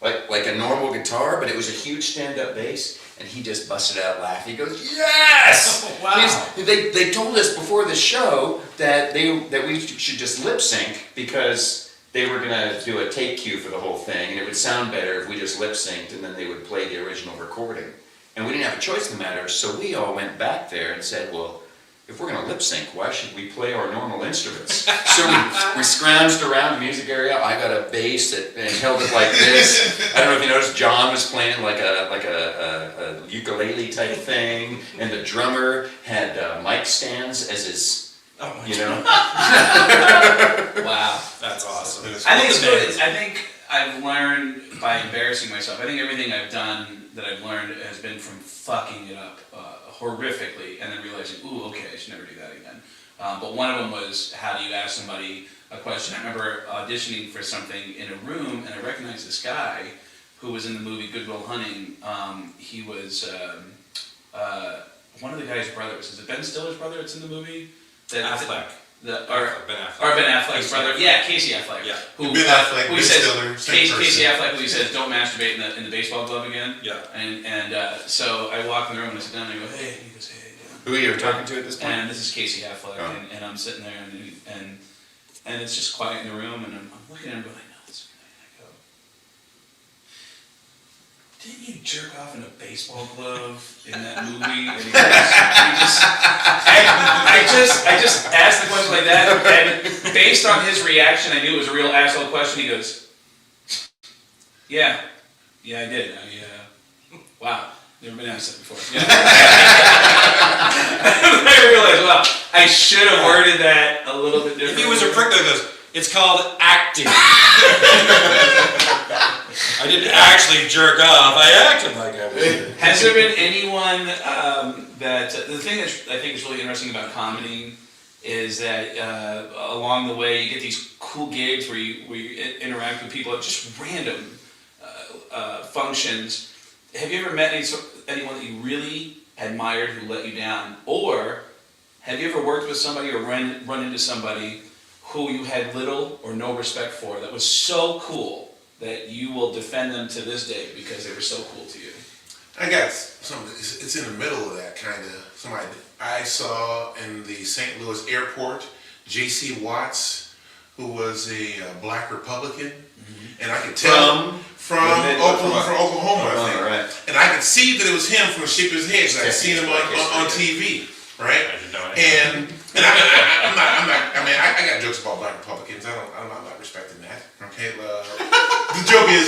like a normal guitar, but it was a huge stand-up bass? And he just busted out laughing. He goes, yes!
Oh, wow.
They told us before the show that we should just lip sync because they were going to do a take cue for the whole thing, and it would sound better if we just lip synced, and then they would play the original recording. And we didn't have a choice in the matter, so we all went back there and said, well, if we're going to lip sync, why should we play our normal instruments? So we scrounged around the music area. I got a bass and held it like this. I don't know if you noticed, John was playing like a ukulele type thing, and the drummer had mic stands as his,
Wow, that's awesome.
I think it's good. I think I've learned by embarrassing myself. I think everything I've done that I've learned has been from fucking it up horrifically and then realizing, ooh, okay, I should never do that again. But one of them was, how do you ask somebody a question? I remember auditioning for something in a room, and I recognized this guy who was in the movie Good Will Hunting. He was one of the guy's brothers. Is it Ben Stiller's brother that's in the movie?
Affleck.
Ben Affleck's brother. Yeah, Casey Affleck.
Yeah.
Ben
Stiller,
Casey Affleck, who he says, don't masturbate in the baseball glove again.
Yeah.
And so I walk in the room and I sit down and I go, hey. He goes, hey.
Who are you talking to at this point?
And this is Casey Affleck, and I'm sitting there, and and it's just quiet in the room, and I'm looking at him going, I know this guy. I go, didn't you jerk off in a baseball glove in that movie? And he goes, I just asked the question like that, and based on his reaction, I knew it was a real asshole question. He goes, yeah, I did. Wow, never been asked that before. Yeah. I realized, wow, I should have worded that a little bit differently.
If he was a prick, though, he goes, it's called acting. I didn't actually jerk off. I acted like I was.
Has there been anyone that the thing that I think is really interesting about comedy is that along the way you get these cool gigs where you interact with people at just random functions. Have you ever met anyone that you really admired who let you down, or have you ever worked with somebody or run into somebody who you had little or no respect for that was so cool that you will defend them to this day because they were so cool to you?
I got something. It's in the middle of that kind of. Somebody I saw in the St. Louis airport, J.C. Watts, who was a black Republican, and I could tell from Oklahoma, I think. Right. And I could see that it was him from the shape of his head. I'd seen him on TV, right? And I'm not. I mean, I got jokes about black Republicans. I'm not respecting that. Okay. The joke is,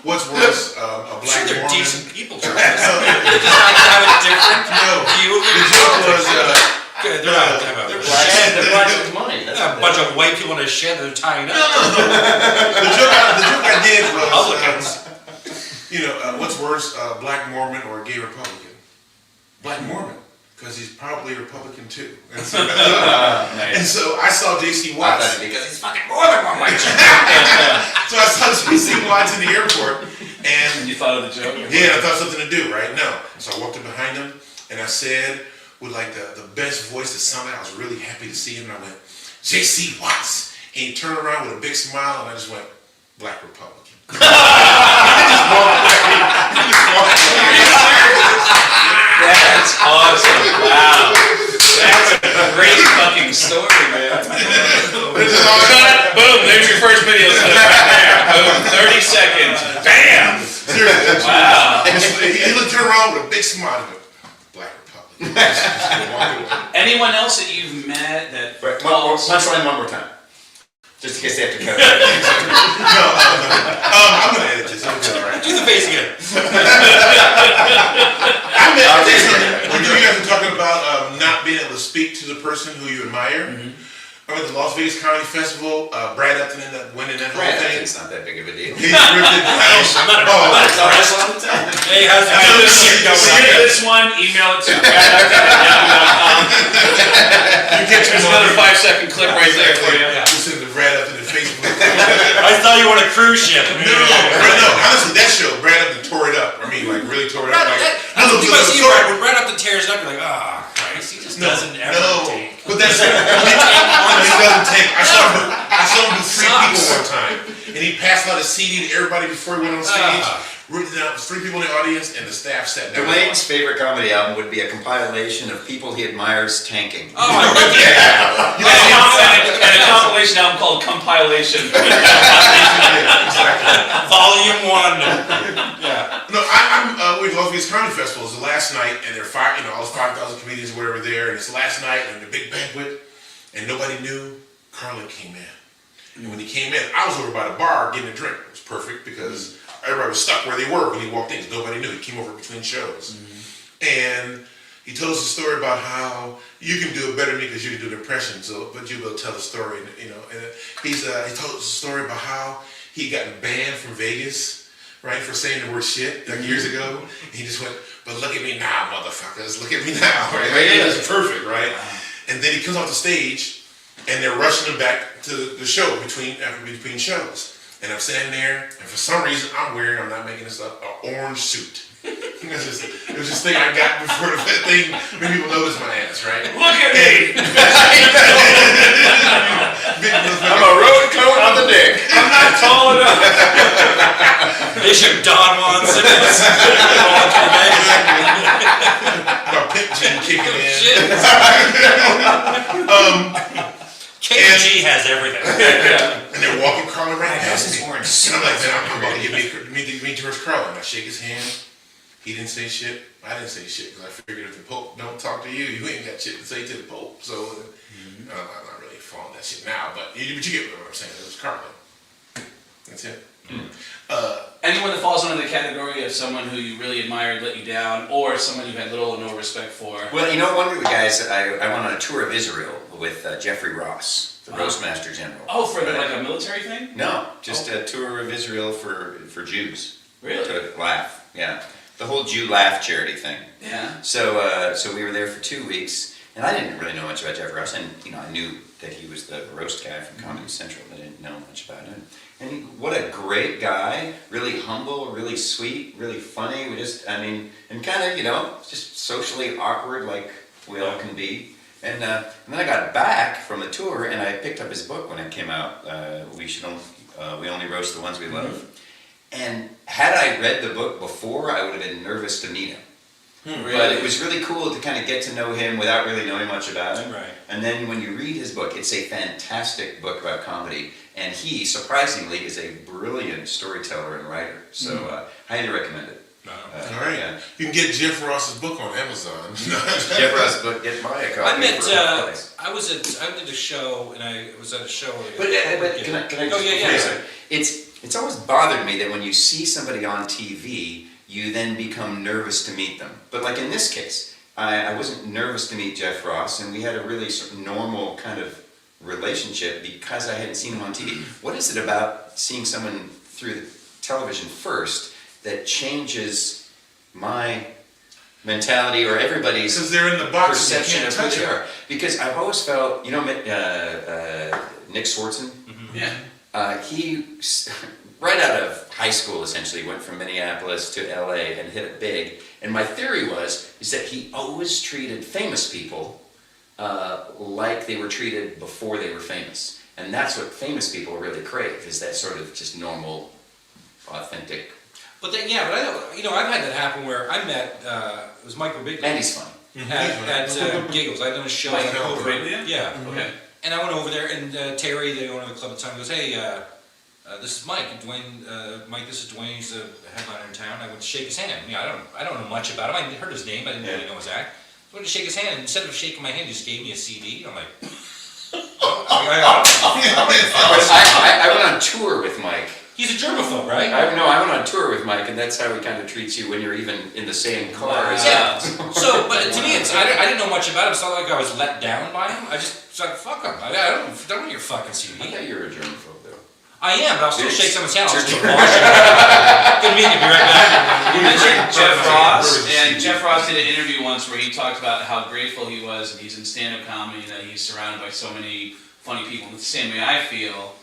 what's worse, a black
they're
Mormon?
Decent people. They just have a different view.
The joke was.
They're black with money. That's a bunch of white people in a shed that are tying up.
The joke I did was, what's worse, a black Mormon or a gay Republican? Black Mormon, because he's probably a Republican too. And so, and so I saw J.C. Watts.
I thought because he's fucking more than one white.
So I saw J.C. Watts in the airport, and
you thought of the joke?
Yeah, I thought something to do, right? No. So I walked up behind him, and I said, with like the best voice that sounded, I was really happy to see him, and I went, J.C. Watts. And he turned around with a big smile, and I just went, Black Republican.
That's awesome. Wow. That's a great fucking story, man. Boom, there's your first video clip right there. Boom, 30 seconds. Bam!
Seriously.
Wow.
He looked around with a big smile and went, Black Republican.
Anyone else that you've met that...
Punchline one more time. Just in case they have to cut it.
No, I'm going to edit this. I'm all right.
Do the face again.
You guys were talking about not being able to speak to the person who you admire. I went to the Las Vegas Comedy Festival. Brad Upton ended up winning that whole thing.
It's not that big of a deal.
He ripped it.
Hey, how's it
going? This one, email it to bradupton@yahoo.com. There's another 5-second clip right there for you.
Listen to Brad Upton in Facebook.
I thought you were on a cruise ship.
No, honestly, that show, Brad Upton tore it up. I mean, like, really tore it up.
When Brad Upton tears it up, you're like, oh, Christ, he just doesn't ever take.
But that's he doesn't take. I saw him do 3 people one time, and he passed out a CD to everybody before he went on stage. Written down 3 people in the audience, and the staff sat down.
Dwayne's favorite comedy album would be a compilation of people he admires tanking.
Oh, I love that.
And a compilation album called Compilation.
Volume 1. Yeah.
No, I'm with Las Vegas Comedy Festival. It's the last night, and there are all 5,000 comedians or whatever there, and it's the last night, and the big banquet, and nobody knew Carlin came in. And when he came in, I was over by the bar getting a drink. It was perfect because everybody was stuck where they were when he walked in. Nobody knew. He came over between shows. And he told us a story about how you can do it better than me because you can do the impression, but you will tell a story, and he told us a story about how he got banned from Vegas, right, for saying the word shit like years ago. And he just went, but look at me now, motherfuckers. Look at me now, right? Like, that's perfect, right? And then he comes off the stage, and they're rushing him back to the show between shows. And I'm standing there, and for some reason I'm not making this up, an orange suit. It was just thing I got before the thing made people notice my ass, right?
Look at me!
I'm a road coat on the dick.
I'm not tall enough.
Bishop Don Juan Simmons.
My pimp gene kicking in.
KG has everything.
And they're walking Carlin right past me.
Orange.
And I'm like, man, I'm about to meet George Carlin. I shake his hand. He didn't say shit. I didn't say shit because I figured if the Pope don't talk to you, you ain't got shit to say to the Pope. So I'm not really following that shit now, but you get what I'm saying. It was Carlin. That's it.
Anyone that falls under the category of someone who you really admired let you down, or someone you had little or no respect for?
Well, you know, one of the guys, I went on a tour of Israel with Jeffrey Ross, the Roastmaster General.
Oh, for like a military thing?
No, just a tour of Israel for Jews.
Really?
To laugh, yeah. The whole Jew Laugh charity thing.
Yeah.
So we were there for 2 weeks, and I didn't really know much about Jeffrey Ross, and I knew that he was the roast guy from Comedy Central, but I didn't know much about him. And what a great guy, really humble, really sweet, really funny. And kind of, just socially awkward like we all can be. And then I got back from the tour and I picked up his book when it came out. We only roast the ones we love. And had I read the book before, I would have been nervous to meet him.
Really?
But it was really cool to kind of get to know him without really knowing much about him.
Right.
And then when you read his book, it's a fantastic book about comedy. And he, surprisingly, is a brilliant storyteller and writer. So highly recommend it.
All right.
Yeah.
You can get Jeff Ross's book on Amazon.
Jeff Ross's book, get my copy.
I met.
for a price.
I did a show, and I was at a show.
But can I just
yeah.
It's always bothered me that when you see somebody on TV, you then become nervous to meet them. But like in this case, I wasn't nervous to meet Jeff Ross, and we had a really sort of normal kind of relationship because I hadn't seen him on TV. What is it about seeing someone through the television first that changes my mentality or everybody's
Because they're in the box
perception
and
of
you can't
who
touch
they
them.
are? Because I've always felt, Nick Swartzen?
Yeah.
He, right out of high school essentially, went from Minneapolis to LA and hit it big. And my theory is that he always treated famous people like they were treated before they were famous. And that's what famous people really crave, is that sort of just normal, authentic.
But then, I've had that happen where I met, it was Mike Birbiglia.
And he's funny.
At Giggles. I'd done a show.
Mike
in October.
Birbiglia?
Yeah.
Okay.
And I went over there, and Terry, the owner of the club at the time, goes, "Hey, this is Mike. Dwayne, Mike, this is Dwayne. He's the headliner in town." I went to shake his hand. I don't know much about him. I heard his name. I didn't really know his act. I went to shake his hand, and instead of shaking my hand, he just gave me a CD. I'm like,
I went on tour with Mike.
He's a germaphobe, right?
I went on tour with Mike, and that's how he kind of treats you when you're even in the same car as
Yeah. So, but to me, I didn't know much about him. It's not like I was let down by him. I just was like, fuck him. I don't want your fucking CD.
I thought you were a germaphobe, though.
I am, but I'll still shake someone's hand. I'll just wash it. Good meeting you. Be right back.
You mentioned Jeff Ross, and Jeff Ross did an interview once where he talked about how grateful he was, and he's in stand-up comedy, that he's surrounded by so many funny people. And it's the same way I feel.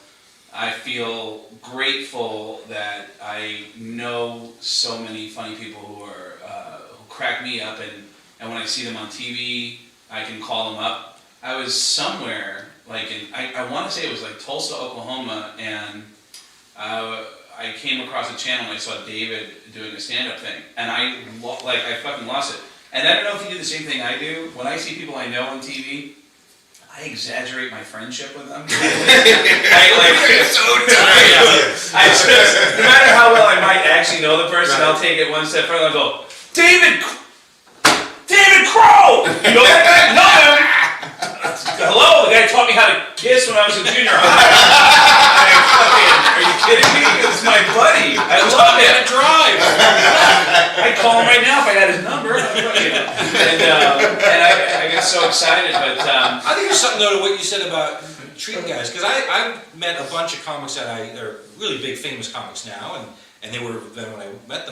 I feel grateful that I know so many funny people who crack me up, and when I see them on TV, I can call them up. I was somewhere, I want to say it was like Tulsa, Oklahoma, and I came across a channel and I saw David doing a stand-up thing, and I fucking lost it. And I don't know if you do the same thing I do. When I see people I know on TV, I exaggerate my friendship with them.
You're so tired.
No matter how well I might actually know the person, I'll take it one step further. I'll go, David Crow! You know that guy? No! Hello, the guy taught me how to kiss when I was in junior high. Are you kidding me? It's my buddy. I love it.
How to drive.
I'd call him right now if I had his number. And I get so excited, but
I think there's something though to what you said about treating guys, because I met a bunch of comics that are really big famous comics now, and they were then when I met them.